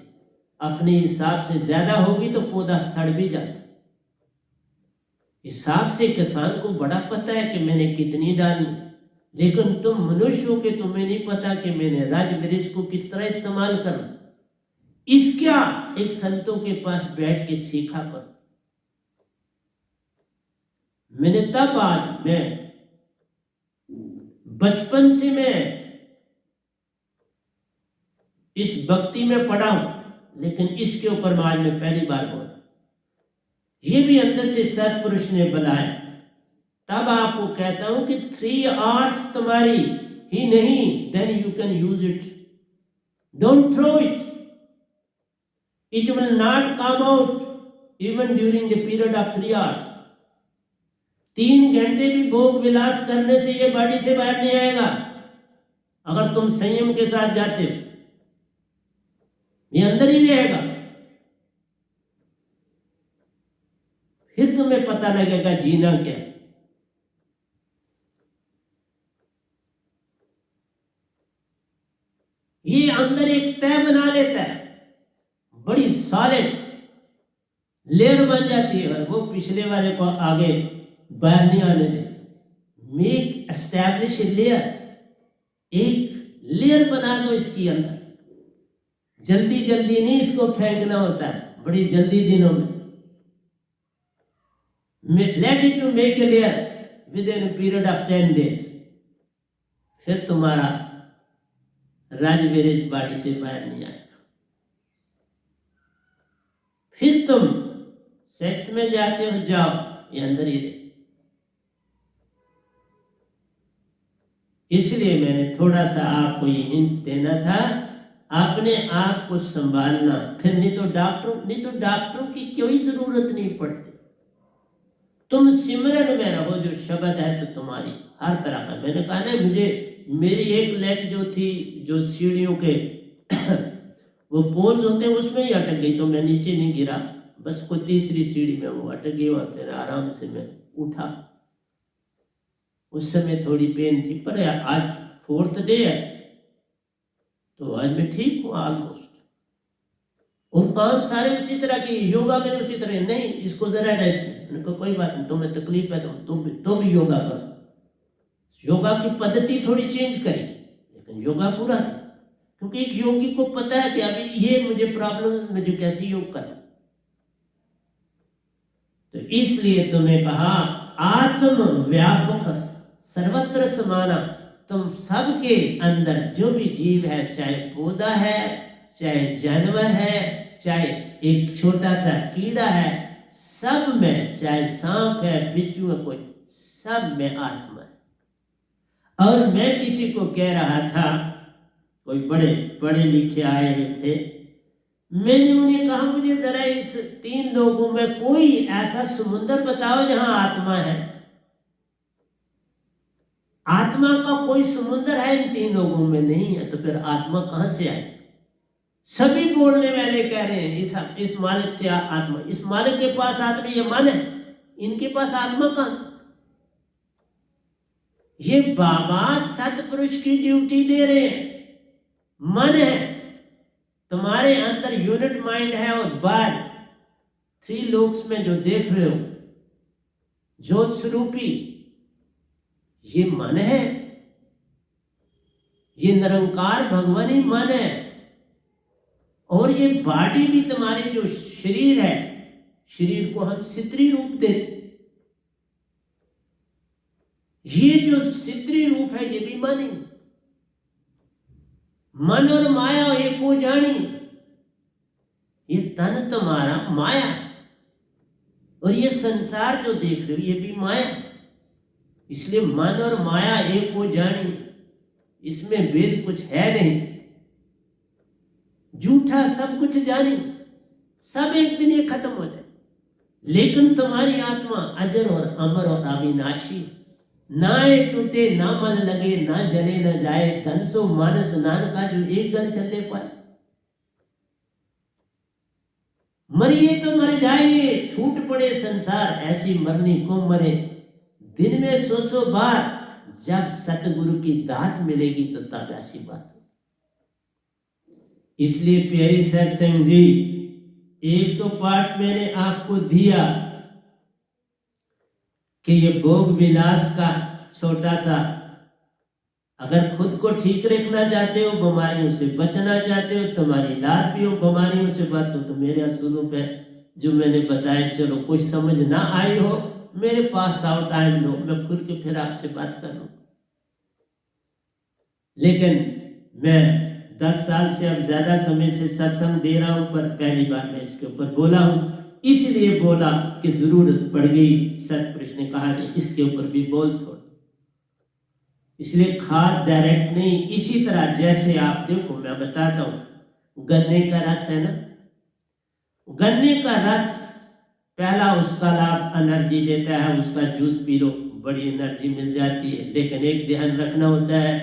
अपने हिसाब से ज्यादा होगी तो पौधा सड़ भी जाता। हिसाब से किसान को बड़ा पता है कि मैंने कितनी डाली, लेकिन तुम मनुष्य हो के तुम्हें नहीं पता कि मैंने रज मिर्च को किस तरह इस्तेमाल करना। इसका एक संतों के पास बैठ के सीखा पर मैंने तब, आज मैं बचपन से मैं इस भक्ति में पढ़ा हूं, लेकिन इसके ऊपर आज मैं पहली बार बोला। ये भी अंदर से सतपुरुष ने बुलाया। तब आपको कहता हूं कि 3 आवर्स तुम्हारी ही नहीं, then you can use it, don't throw it, it will not come out even during the period of 3 hours. 3 घंटे भी भोग विलास करने से ये बॉडी से बाहर नहीं आएगा। अगर तुम संयम के साथ जाते हो, ये अंदर ही रहेगा। फिर तुम्हें पता लगेगा जीना क्या। ये अंदर एक तय बना लेता है, बड़ी सॉलिड, लेयर बन जाती है और वो पिछले वाले को आगे बाहर नहीं आने देती। मेक एस्टैब्लिश लेयर, एक लेयर बना दो इसके अंदर। जल्दी जल्दी नहीं इसको फेंकना होता है, बड़ी जल्दी दिनों में। Let it to make a layer within period of 10 days, फिर तुम्हारा राजवीर बॉडी से बाहर नहीं आएगा। फिर तुम सेक्स में जाते हो, जाओ ये अंदर ही रहे। इसलिए मैंने थोड़ा सा आपको ये हिंट देना था, अपने आप को संभालना। फिर नहीं तो डॉक्टरों की कोई जरूरत नहीं पड़ती। तुम सिमरन में रहो, जो शब्द है तो तुम्हारी हर तरह का। मैंने कहा ना, मुझे मेरी एक लेग जो थी, जो सीढ़ियों के वो पोल्स होते हैं उसमें ही अटक गई, तो मैं नीचे नहीं गिरा, बस को तीसरी सीढ़ी में वो अटक गई और फिर आराम से मैं उठा। उस समय थोड़ी पेन थी, पर आज 4th डे है तो आज मैं ठीक हूँ ऑलमोस्ट। और काम सारे उसी तरह की, योगा मैंने उसी तरह, नहीं इसको जरा रेस्ट, उनको कोई बात नहीं, तुम्हें तकलीफ है तुम भी योगा करो। योगा की पद्धति थोड़ी चेंज करी, लेकिन योगा पूरा था, क्योंकि एक योगी को पता है कि अभी ये मुझे प्रॉब्लम, मुझे कैसे योग करना। तो इसलिए तुम्हें कहा आत्म व्यापक सर्वत्र समाना। तुम सबके अंदर जो भी जीव है, चाहे पौधा है, चाहे जानवर है, चाहे एक छोटा सा कीड़ा है, सब में, चाहे सांप है, बिच्छू है, कोई, सब में आत्मा है। और मैं किसी को कह रहा था, कोई बड़े पढ़े लिखे आए हुए थे, मैंने उन्हें कहा मुझे जरा इस 3 लोगों में कोई ऐसा समुद्र बताओ जहां आत्मा है। आत्मा का कोई समुद्र है इन 3 लोगों में नहीं है, तो फिर आत्मा कहां से आई? सभी बोलने वाले कह रहे हैं इस मालिक से आत्मा, इस मालिक के पास आत्मा, ये मन है, इनके पास आत्मा कहां से? ये बाबा सतपुरुष की ड्यूटी दे रहे हैं। मन है तुम्हारे अंदर, यूनिट माइंड है, और बाहर 3 लोक्स में जो देख रहे हो ज्योत स्वरूपी, ये मन है, ये निरंकार भगवान ही मन है। और ये बॉडी भी तुम्हारे जो शरीर है, शरीर को हम सित्री रूप देते, ये जो सित्री रूप है ये भी मन ही। मन और माया एक को जानी, ये तन तुम्हारा माया, और ये संसार जो देख रहे हो ये भी माया। इसलिए मन और माया एक को जानी, इसमें भेद कुछ है नहीं। झूठा सब कुछ जानी, सब एक दिन ये खत्म हो जाए, लेकिन तुम्हारी आत्मा अजर और अमर और अविनाशी। ना ये टूटे, ना मन लगे, ना जले न जाए, धन सो मानस नानका जो एक गल चले पाए। मरिए तो मर जाइए, छूट पड़े संसार, ऐसी मरनी को मरे। दिन में 100 बार, जब सतगुरु की दात मिलेगी तो तब ऐसी बात। इसलिए प्यारी सत्संग जी, एक तो पाठ मैंने आपको दिया कि ये भोग विलास का छोटा सा, अगर खुद को ठीक रखना चाहते हो, बीमारियों से बचना चाहते हो, तुम्हारी लाद भी हो बीमारियों से बच, तो मेरे असूलों पे जो मैंने बताया, चलो कुछ समझ ना आई हो, मेरे पास आओ, टाइम लो, मैं खुल के फिर आपसे बात कर लूँ। लेकिन मैं 10 साल से अब ज्यादा समय से सत्संग दे रहा हूं, पर पहली बार मैं इसके ऊपर बोला हूं, इसलिए बोला कि जरूरत पड़ गई। सतपुरुष ने कहा नहीं, इसके ऊपर भी बोल थोड़ा, इसलिए खाद डायरेक्ट नहीं। इसी तरह जैसे आप देखो, मैं बताता हूं, गन्ने का रस है ना, गन्ने का रस पहला उसका लाभ एनर्जी देता है, उसका जूस पी लो बड़ी एनर्जी मिल जाती है। लेकिन एक ध्यान रखना होता है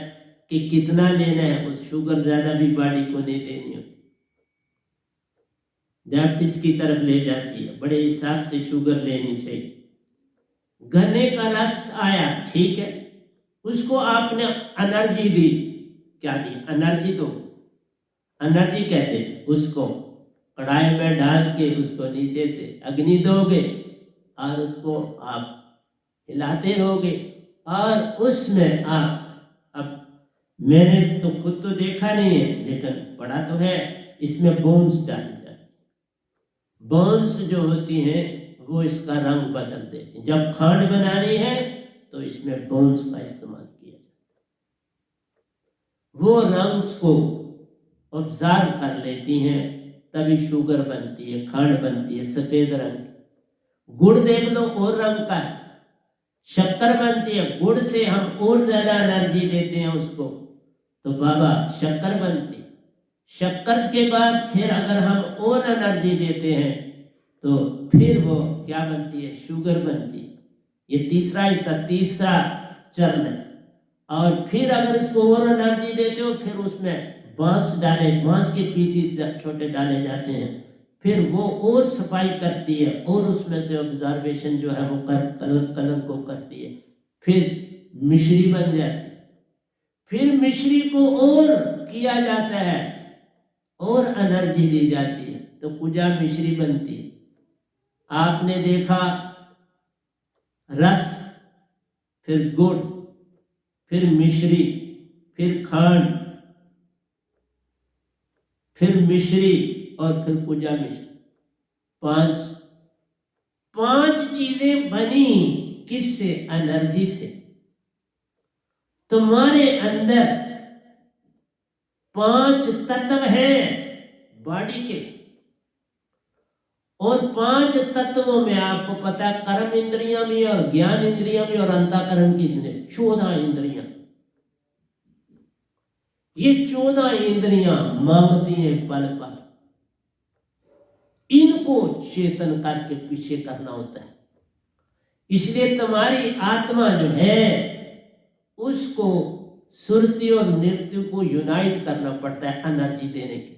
कि कितना लेना है, उस शुगर ज्यादा भी बॉडी को नहीं देनी होती, डायबिटीज की तरफ ले जाती है, बड़े हिसाब से शुगर लेनी चाहिए। गन्ने का रस आया, ठीक है, उसको आपने एनर्जी दी, क्या दी? एनर्जी दो। एनर्जी कैसे? उसको कढ़ाई में डाल के उसको नीचे से अग्नि दोगे और उसको आप हिलाते रहोगे और उसमें आप, अब मैंने तो खुद तो देखा नहीं है लेकिन पढ़ा तो है, इसमें बोन्स डाली जाती है। बोन्स जो होती हैं वो इसका रंग बदल देती हैं। जब खांड बनानी है तो इसमें बोन्स का इस्तेमाल किया जाता है। वो रंग को ऑब्जर्व कर लेती हैं, तभी शुगर बनती है, खांड बनती है सफेद रंग। गुड़ देख लो और रंग का है, शक्कर बनती है, गुड़ से हम और ज्यादा एनर्जी देते हैं उसको तो बाबा शक्कर बनती। शक्कर के बाद फिर अगर हम और एनर्जी देते हैं तो फिर वो क्या बनती है, शुगर बनती है। ये तीसरा हिस्सा, तीसरा चरण है। और फिर अगर इसको और एनर्जी देते हो फिर उसमें बांस डाले, बांस के पीसीस छोटे डाले जाते हैं, फिर वो और सफाई करती है और उसमें से ऑब्जर्वेशन जो है वो कलर को करती है, फिर मिश्री बन जाती है। फिर मिश्री को और किया जाता है और एनर्जी दी जाती है तो पूजा मिश्री बनती है। आपने देखा रस, फिर गुड़, फिर मिश्री, फिर खांड, फिर मिश्री और फिर पूजा मिश्री, पांच चीजें बनी किससे, एनर्जी से। तुम्हारे अंदर 5 तत्व हैं बॉडी के, और 5 तत्वों में आपको पता है कर्म इंद्रियां भी और ज्ञान इंद्रियां भी और अंतःकरण की इंद्रियां, 14 इंद्रियां। ये 14 इंद्रियां मांगती हैं पल पल, इनको चेतन करके पीछे करना होता है। इसलिए तुम्हारी आत्मा जो है उसको सुरति और नृत्य को यूनाइट करना पड़ता है एनर्जी देने के,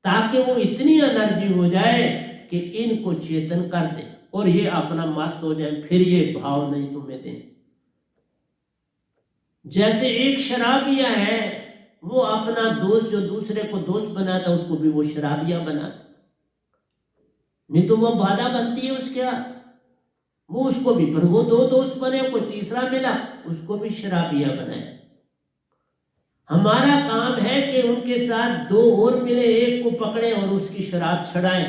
ताकि वो इतनी एनर्जी हो जाए कि इनको चेतन कर दे और ये अपना मस्त हो जाए, फिर ये भाव नहीं तुम्हें दें। जैसे एक शराबिया है, वो अपना दोस्त जो दूसरे को दोस्त बनाता उसको भी वो शराबिया बनाता, नहीं तो वो बाधा बनती है उसके हाथ। वो उसको भी, पर वो 2 दोस्त बने, कोई तीसरा मिला उसको भी शराबिया बनाए। हमारा काम है कि उनके साथ 2 और मिले, एक को पकड़े और उसकी शराब छड़ाएं,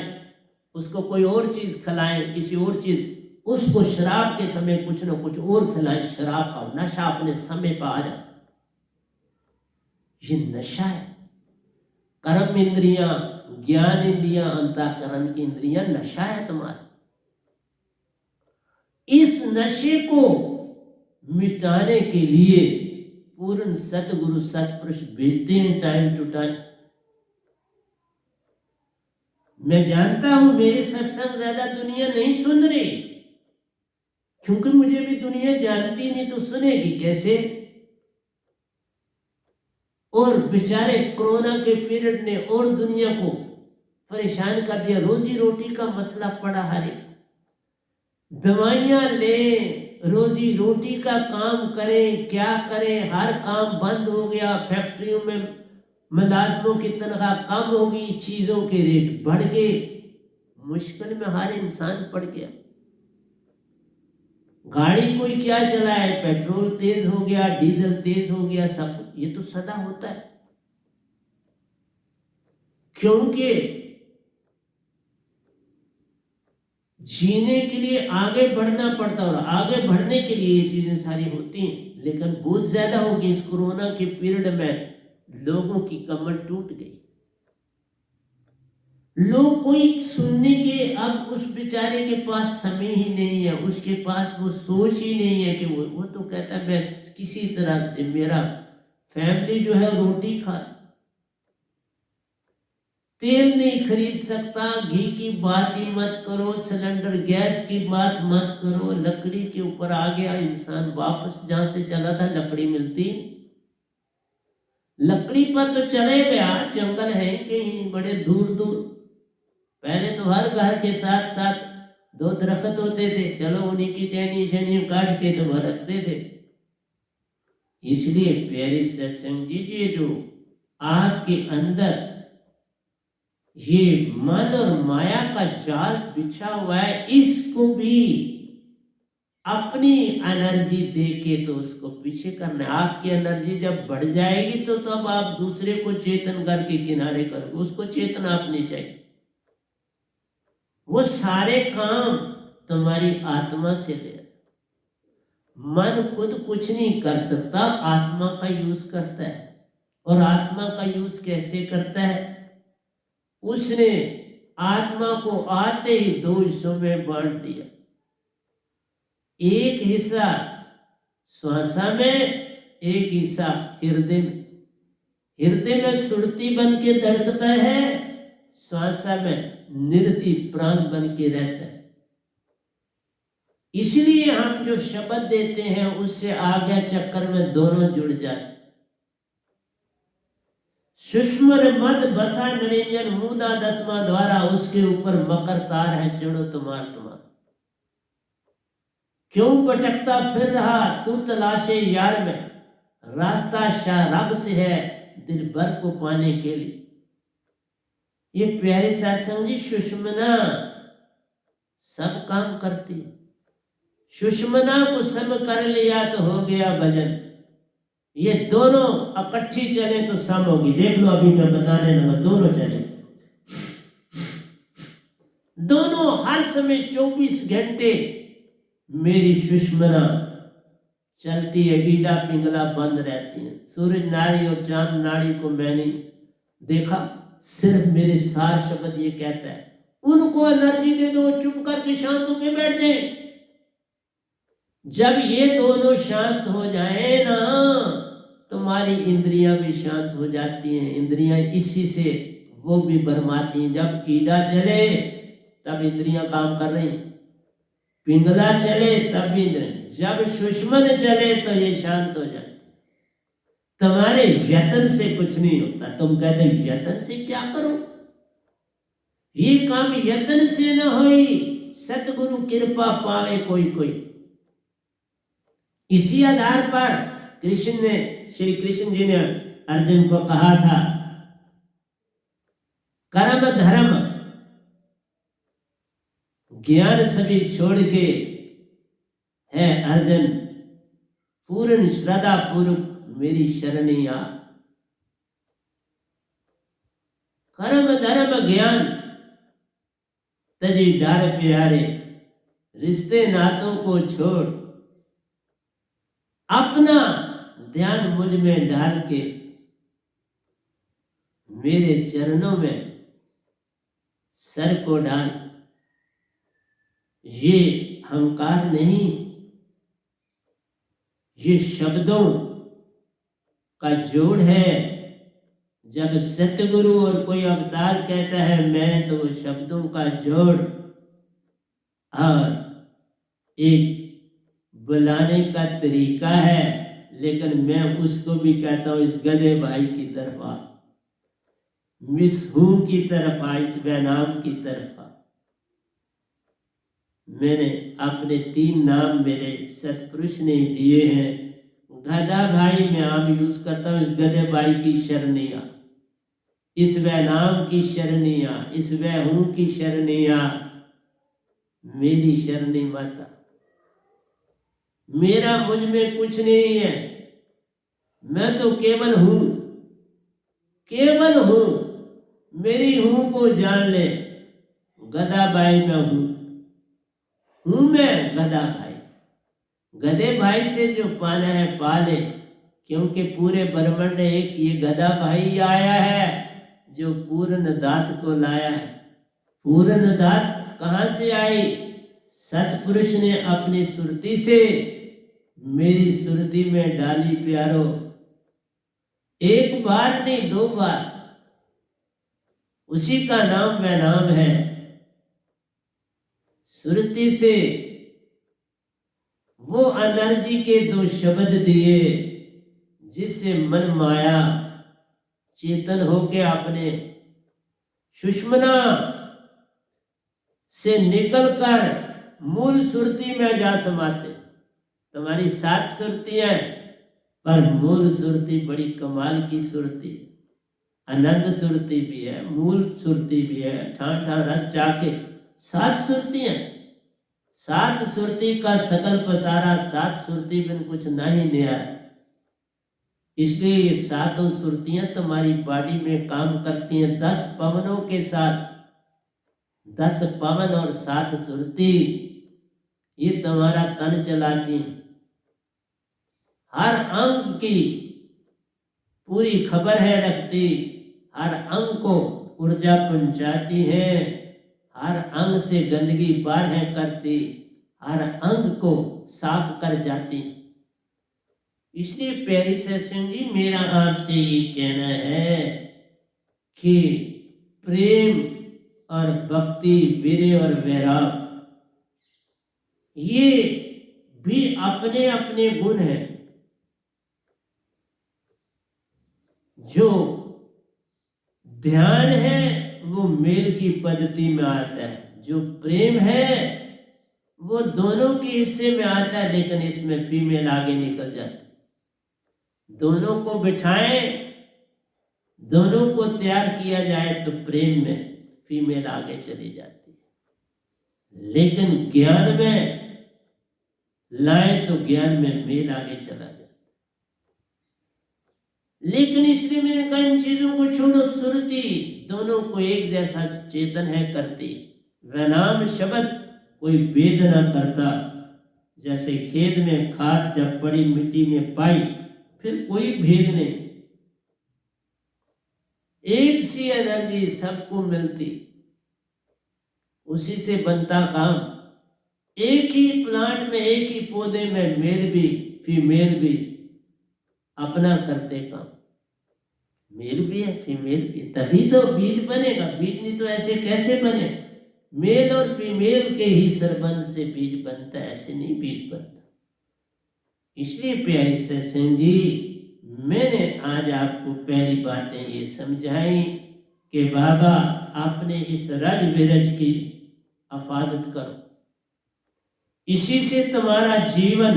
उसको कोई और चीज खिलाएं, किसी और चीज, उसको शराब के समय कुछ ना कुछ और खिलाएं, शराब का नशा अपने समय पर आ जाए। ये नशा है। कर्म इंद्रियां, ज्ञान इंद्रियां, अंतःकरण की इंद्रियां नशा है तुम्हारा। इस नशे को मिटाने के लिए पूर्ण सतगुरु सतपुरुष भेजते हैं टाइम टू टाइम। मैं जानता हूं मेरे सत्संग ज्यादा दुनिया नहीं सुन रही, क्योंकि मुझे भी दुनिया जानती नहीं तो सुनेगी कैसे। और बेचारे कोरोना के पीरियड ने और दुनिया को परेशान कर दिया। रोजी रोटी का मसला पड़ा, हरे दवाइयां लें, रोजी रोटी का काम करें, क्या करें, हर काम बंद हो गया। फैक्ट्रियों में मुलाजमों की तनख्वाह कम होगी, चीजों के रेट बढ़ गए, मुश्किल में हर इंसान पड़ गया। गाड़ी कोई क्या चलाए, पेट्रोल तेज हो गया, डीजल तेज हो गया, सब ये तो सदा होता है, क्योंकि जीने के लिए आगे बढ़ना पड़ता और आगे बढ़ने के लिए ये चीजें सारी होती हैं। लेकिन बहुत ज्यादा होगी इस कोरोना के पीरियड में, लोगों की कमर टूट गई। लोग कोई सुनने के, अब उस बेचारे के पास समय ही नहीं है, उसके पास वो सोच ही नहीं है कि वो तो कहता है मैं किसी तरह से मेरा फैमिली जो है रोटी खा, तेल नहीं खरीद सकता, घी की बात ही मत करो, सिलेंडर गैस की बात मत करो, लकड़ी के ऊपर आ गया इंसान, वापस जहां से चला था लकड़ी मिलती, लकड़ी पर तो चले गया, जंगल है कहीं बड़े दूर दूर। पहले तो हर घर के साथ साथ 2 दरख्त होते थे, चलो उन्हीं की टहनी शहनी काट के तो रखते थे। इसलिए प्यारे सत्संग जी, जो आपके अंदर ये मन और माया का जाल बिछा हुआ है, इसको भी अपनी एनर्जी दे के तो उसको पीछे करना है। आपकी एनर्जी जब बढ़ जाएगी तो तब आप दूसरे को चेतन करके किनारे करोगे, उसको चेतना अपनी चाहिए। वो सारे काम तुम्हारी आत्मा से ले। मन खुद कुछ नहीं कर सकता, आत्मा का यूज करता है। और आत्मा का यूज कैसे करता है? उसने आत्मा को आते ही दो हिस्सों में बांट दिया। एक हिस्सा श्वासा में, एक हिस्सा हृदय में। हृदय में सुरती बन के धड़कता है, श्वासा में निरति प्राण बन के रहता है। इसलिए हम जो शब्द देते हैं उससे आगे चक्कर में दोनों जुड़ जाते। सूक्ष्म मद बसा निरंजन मुदा दसवा द्वारा, उसके ऊपर मकर तार है, चढ़ो तुम्हार तुम्हार। क्यों भटकता फिर रहा तू तलाशे यार में, रास्ता शाहरग से है दिल भर को पाने के लिए। ये प्यारे सत्संग जी, सुषमना सब काम करती। सुषमना को सम कर लिया तो हो गया भजन। ये दोनों इकट्ठी चले तो सम होगी। देख लो, अभी मैं बताने लगा, दोनों चले, दोनों हर समय 24 घंटे मेरी सुषमना चलती है। ईडा पिंगला बंद रहती है। सूरज नाड़ी और चांद नाड़ी को मैंने देखा, सिर्फ मेरे सार शब्द ये कहता है, उनको एनर्जी दे दो, चुप करके शांत होके बैठ जाए। जब ये दोनों शांत हो जाए ना, तुम्हारी इंद्रियां भी शांत हो जाती हैं। इंद्रियां इसी से वो भी भरमाती हैं। जब ईडा चले तब इंद्रियां काम कर रही, पिंगला चले तब भी इंद्रियां, जब सुषमन चले तो ये शांत हो जाती। तुम्हारे यत्न से कुछ नहीं होता। तुम कहते यत्न से क्या करो, ये काम यत्न से न होई, सतगुरु कृपा पावे कोई कोई। इसी आधार पर श्री कृष्ण जी ने अर्जुन को कहा था, कर्म धर्म ज्ञान सभी छोड़ के है अर्जुन, पूर्ण श्रद्धा पूर्वक मेरी शरणी आ। कर्म धर्म ज्ञान तजी डार प्यारे, रिश्ते नातों को छोड़ अपना ध्यान मुझ में डाल के मेरे चरणों में सर को डाल। ये अहंकार नहीं, ये शब्दों का जोड़ है। जब सतगुरु और कोई अवतार कहता है मैं, तो वो शब्दों का जोड़ और एक बुलाने का तरीका है। लेकिन मैं उसको भी कहता हूं, इस गधे भाई की तरफ आ, मिस हूं की तरफ आ, इस वैनाम की तरफ आ। मैंने अपने 3 नाम मेरे सतपुरुष ने दिए हैं। गधा भाई मैं आम यूज करता हूं, इस गधे भाई की शरणी आ, इस वैनाम की शरणी आ, इस वह हूं की शरणी आ, मेरी शरणी माता। मेरा मुझ में कुछ नहीं है, मैं तो केवल हूं, केवल हूं। मेरी हूं को जान ले, गधा भाई मैं हूं मैं गधा भाई। गधे भाई से जो पाना है पा ले, क्योंकि पूरे ब्रह्मांड एक ये गधा भाई आया है जो पूर्ण दात को लाया है। पूर्ण दात कहां से आई? सतपुरुष ने अपनी सुरती से मेरी सुरती में डाली प्यारो। एक बार नहीं 2 बार, उसी का नाम वह नाम है। सुरती से वो एनर्जी के 2 शब्द दिए, जिससे मन माया चेतन होके अपने सुषमना से निकलकर मूल सुरती में जा समाते। तुम्हारी 7 सुरतियां, पर मूल सुरती बड़ी कमाल की सुरती। आनंद सुरती भी है, मूल सुरती भी है, ठान ठान रस चाके, 7 सुरतियां। 7 सुरती का सकल पसारा, 7 सुरती बिन कुछ नहीं न्यारा। इसलिए ये 7 सुरतियां तुम्हारी बॉडी में काम करती हैं 10 पवनों के साथ। 10 पवन और 7 सुरती ये तुम्हारा तन चलाती हैं। हर अंग की पूरी खबर है रखती, हर अंग को ऊर्जा पहुंचाती है, हर अंग से गंदगी बाहर करती, हर अंग को साफ कर जाती। इसलिए प्यारी सत्संग जी, मेरा आपसे ये कहना है कि प्रेम और भक्ति, वीर्य और वैराग, ये भी अपने अपने गुण हैं। जो ध्यान है वो मेल की पद्धति में आता है, जो प्रेम है वो दोनों के हिस्से में आता है, लेकिन इसमें फीमेल आगे निकल जाती है। दोनों को बिठाएं, दोनों को तैयार किया जाए तो प्रेम में फीमेल आगे चली जाती है, लेकिन ज्ञान में लाए तो ज्ञान में मेल आगे चला जाता है। लेकिन इसलिए मैंने कहा इन चीजों को छोड़ो, सुरती दोनों को एक जैसा चेतन है करती। वनाम शब्द कोई भेद न करता, जैसे खेत में खाद जब पड़ी मिट्टी ने पाई, फिर कोई भेद नहीं, एक सी एनर्जी सबको मिलती, उसी से बनता काम। एक ही प्लांट में, एक ही पौधे में मेल भी फीमेल भी अपना करते काम। मेल भी है फीमेल भी, तभी तो बीज बनेगा। बीज नहीं तो ऐसे कैसे बने? मेल और फीमेल के ही संबंध से बीज बनता है, ऐसे नहीं बीज बनता। इसलिए प्यारी सत्संग जी, मैंने आज आपको पहली बातें ये समझाई कि बाबा आपने इस रज विरज की हिफाजत करो, इसी से तुम्हारा जीवन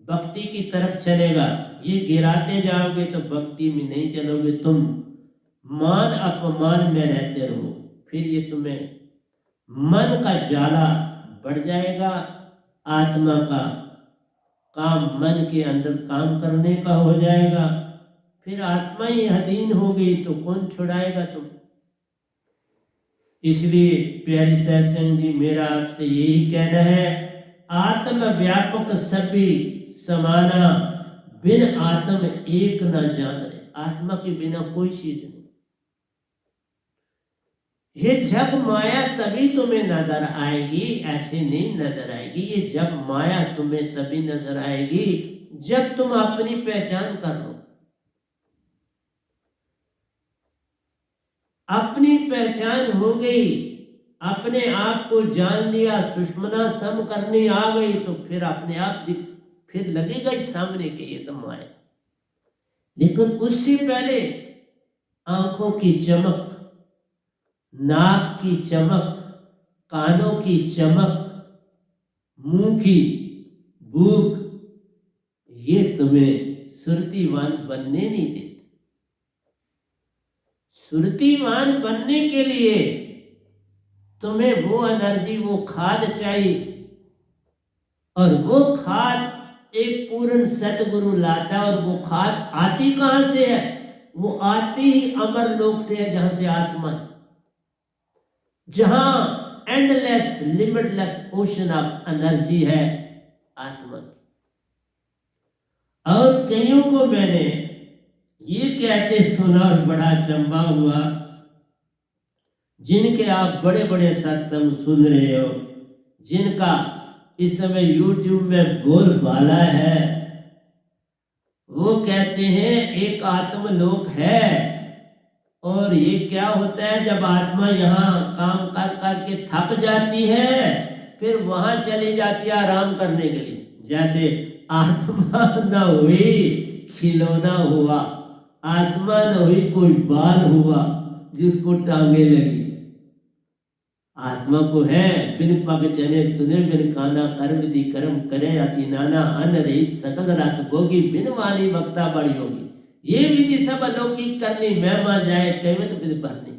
भक्ति की तरफ चलेगा। ये गिराते जाओगे तो भक्ति में नहीं चलोगे, तुम मान अपमान में रहते रहो, फिर ये तुम्हें मन का जाला बढ़ जाएगा। आत्मा का काम मन के अंदर काम करने का हो जाएगा, फिर आत्मा ही अधीन हो गई तो कौन छुड़ाएगा तुम। इसलिए प्यारी सत्संग जी, मेरा आपसे यही कहना है, आत्म व्यापक सभी समाना, बिन आत्म एक न जान रहे। आत्मा के बिना कोई चीज नहीं। ये जग माया तभी तुम्हें नजर आएगी, ऐसे नहीं नजर आएगी। ये जग माया तुम्हें तभी नजर आएगी जब तुम अपनी पहचान कर लो। अपनी पहचान हो गई, अपने आप को जान लिया, सुषमना सम करनी आ गई, तो फिर अपने आप फिर लगेगा ही सामने के ये तो माया। लेकिन उससे पहले आंखों की चमक, नाक की चमक, कानों की चमक, मुंह की भूख, ये तुम्हें सुरतिवान बनने नहीं देते। सुरतिवान बनने के लिए तुम्हें वो एनर्जी, वो खाद चाहिए, और वो खाद एक पूर्ण सतगुरु लाता है। और वो खाद आती कहां से है? वो आती ही अमर लोक से है, जहां से आत्मा है, जहां endless limitless ocean of energy है आत्मा की। और कईयों को मैंने ये कहते सुना और बड़ा चंबा हुआ, जिनके आप बड़े बड़े सत्संग सुन रहे हो, जिनका इस समय YouTube में बोलबाला है, वो कहते हैं एक आत्मलोक है। और ये क्या होता है, जब आत्मा यहाँ काम कर करके थक जाती है, फिर वहां चली जाती है आराम करने के लिए। जैसे आत्मा न हुई खिलौना हुआ, आत्मा न हुई कोई बाल हुआ जिसको टांगे लगी। आत्मा को है बिन पग चले सुने, बिन काना कर विधि कर्म करे, अति नाना अन्न रहित सकल रस भोगी, बिन वाणी वक्ता बड़ी होगी। ये विधि सब अलौकिक करनी, महिमा जाए कैवत विधि भरनी।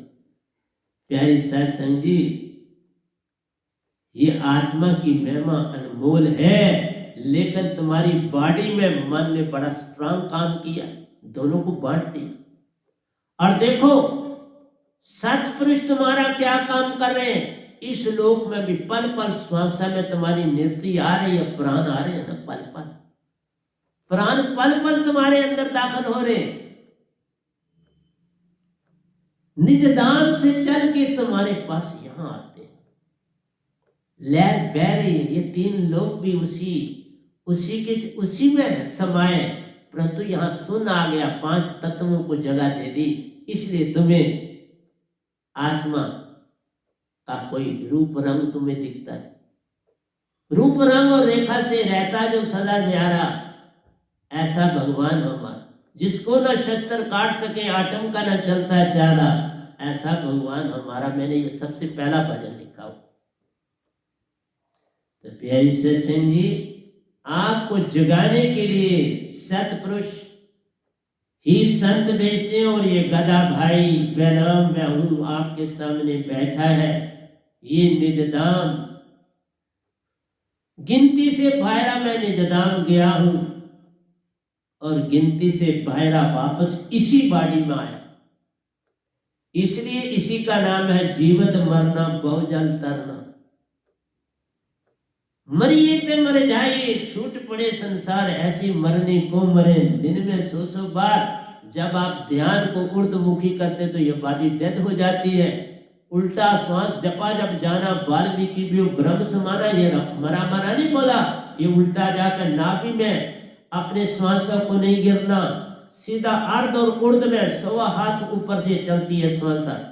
प्यारी साध संग जी, ये आत्मा की महिमा अनमोल है, लेकिन तुम्हारी बॉडी में मन ने बड़ा स्ट्रांग काम किया, दोनों को बांट दिया। और देखो सतपुरुष तुम्हारा क्या काम कर रहे हैं, इस लोक में भी पल पल श्वास में तुम्हारी निरति आ रही है, प्राण आ रहे हैं ना, पल पल प्राण पल पल तुम्हारे अंदर दाखिल हो रहे, निज धाम से चल के तुम्हारे पास यहां आते हैं, लहर बह रही है। ये तीन लोग भी उसी में समाये, परंतु यहां सुन आ गया, पांच तत्वों को जगह दे दी, इसलिए तुम्हें आत्मा का कोई रूप रंग तुम्हें दिखता है। रूप रंग और रेखा से रहता जो सदा न्यारा, ऐसा भगवान हमारा, जिसको न शस्त्र काट सके आटम का न चलता चारा, ऐसा भगवान हमारा। मैंने ये सबसे पहला भजन लिखा हो। तो प्यारी सत्संग जी, आपको जगाने के लिए सतपुरुष ही संत भेजते हैं, और ये गधा भाई बेनाम मैं हूं आपके सामने बैठा है, ये निजदाम गिनती से बाहरा मैं निजदाम गया हूं, और गिनती से बाहरा वापस इसी बाड़ी में आया, इसलिए इसी का नाम है जीवत मरना बहुजल तरना। मरिए ते मर जाइए, छूट पड़े संसार ऐसी मरने को मरे, दिन में 100 बार। जब आप ध्यान को ऊर्ध्वमुखी करते तो ये बॉडी डेड हो जाती है। उल्टा श्वास जपा जब जाना, वाल्मीकि भी ब्रह्म समाना, ये मरा मरा नहीं बोला, ये उल्टा जाकर नाभि में अपने श्वासों को नहीं गिरना, सीधा अर्ध और ऊर्ध में 100 हाथ ऊपर से चलती है श्वासा।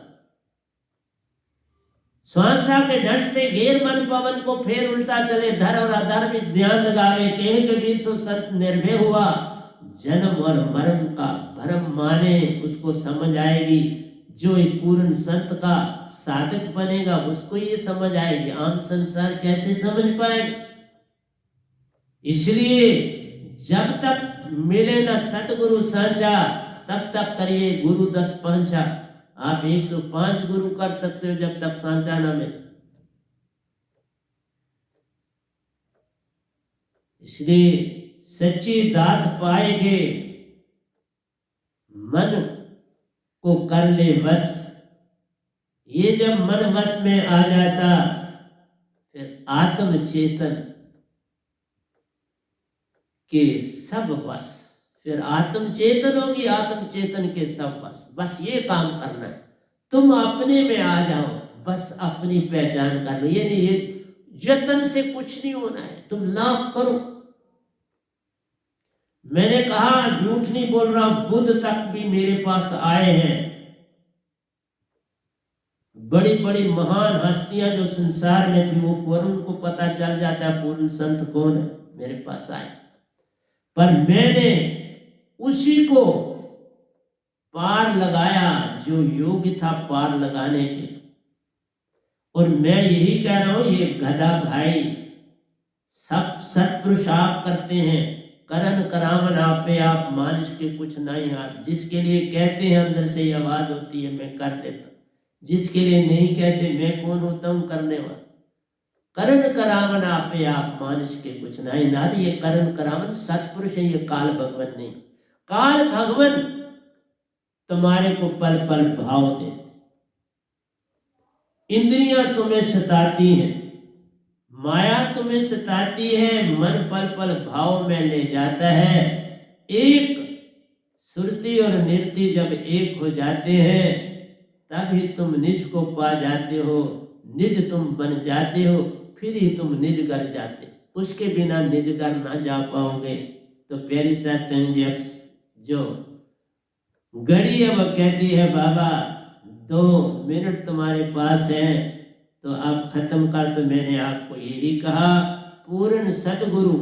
श्वासा के ढंग से घेर मन पवन को, फेर उल्टा चले धर और अधर में ध्यान लगावे, कहे कबीर सो संत निर्भय हुआ, जन्म और मरण का भरम माने उसको समझ आएगी। जो एक पूर्ण संत का साधक बनेगा उसको ये समझ आएगी, आम संसार कैसे समझ पाएगा। इसलिए जब तक मिले न सतगुरु सांचा, तब तक करिए गुरु 10 पांचा। आप 105 गुरु कर सकते हो जब तक सांचा ना मिले। इसलिए सच्ची दात पाएंगे, मन को कर ले बस। ये जब मन वश में आ जाता, फिर आत्म चेतन के सब वश, फिर आत्म चेतन होगी, आत्म चेतन के सब वश। बस ये काम करना है, तुम अपने में आ जाओ, बस अपनी पहचान कर लो। ये नहीं, ये यत्न से कुछ नहीं होना है, तुम लाभ करो। मैंने कहा झूठ नहीं बोल रहा, बुद्ध तक भी मेरे पास आए हैं। बड़ी बड़ी महान हस्तियां जो संसार में थी, वो फौरन को पता चल जाता है पूर्ण संत कौन है, मेरे पास आए। पर मैंने उसी को पार लगाया जो योग्य था पार लगाने के। और मैं यही कह रहा हूं, ये गधा भाई सब सत्पुरुष आप करते हैं, करन करावन आपे आप, मानुष के कुछ नहीं हाथ। जिसके लिए कहते हैं अंदर से ये आवाज होती है मैं कर देता, जिसके लिए नहीं कहते मैं कौन होता हूं करने वाला। करण करावन आपे आप, मानुष के कुछ नहीं नाथ। ये करण करावन सत्पुरुष है, ये काल भगवान नहीं। काल भगवान तुम्हारे को पल पल भाव देते, इंद्रियां तुम्हें सताती हैं, माया तुम्हें सताती है, मन पल पल भाव में ले जाता है। एक सुरती और निरति जब एक हो जाते हैं, तभी तुम निज को पा जाते हो, निज तुम बन जाते हो, फिर ही तुम निज घर जाते। उसके बिना निज घर ना जा पाओगे। तो प्यारी सत्संग जो घड़ी है वो कहती है बाबा 2 मिनट तुम्हारे पास है तो आप खत्म कर। तो मैंने आपको यही कहा, पूर्ण सतगुरु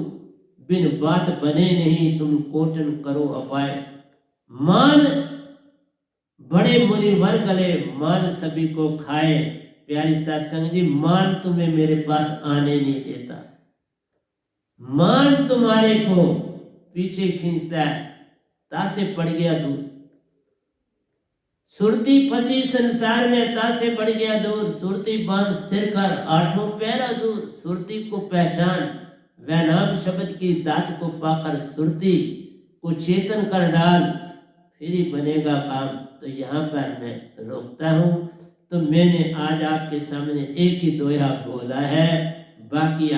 बिन बात बने नहीं, तुम कोटन करो अपाय। मान बड़े मुनिवर गले, मान सभी को खाए। प्यारी सत्संग जी, मान तुम्हें मेरे पास आने नहीं देता, मान तुम्हारे को पीछे खींचता है। तासे पड़ गया दूर। सुरती फंसी संसार में, तासे पड़ गया दूर। सुरती बांध स्थिर कर, आठों पैर हजूर। सुरती को पहचान, वह नाम शब्द की दात को पाकर सुरती को चेतन कर डाल, फिर ही बनेगा काम। तो यहाँ पर मैं रोकता हूँ। तो मैंने आज आपके सामने एक ही दोहा बोला है, बाकी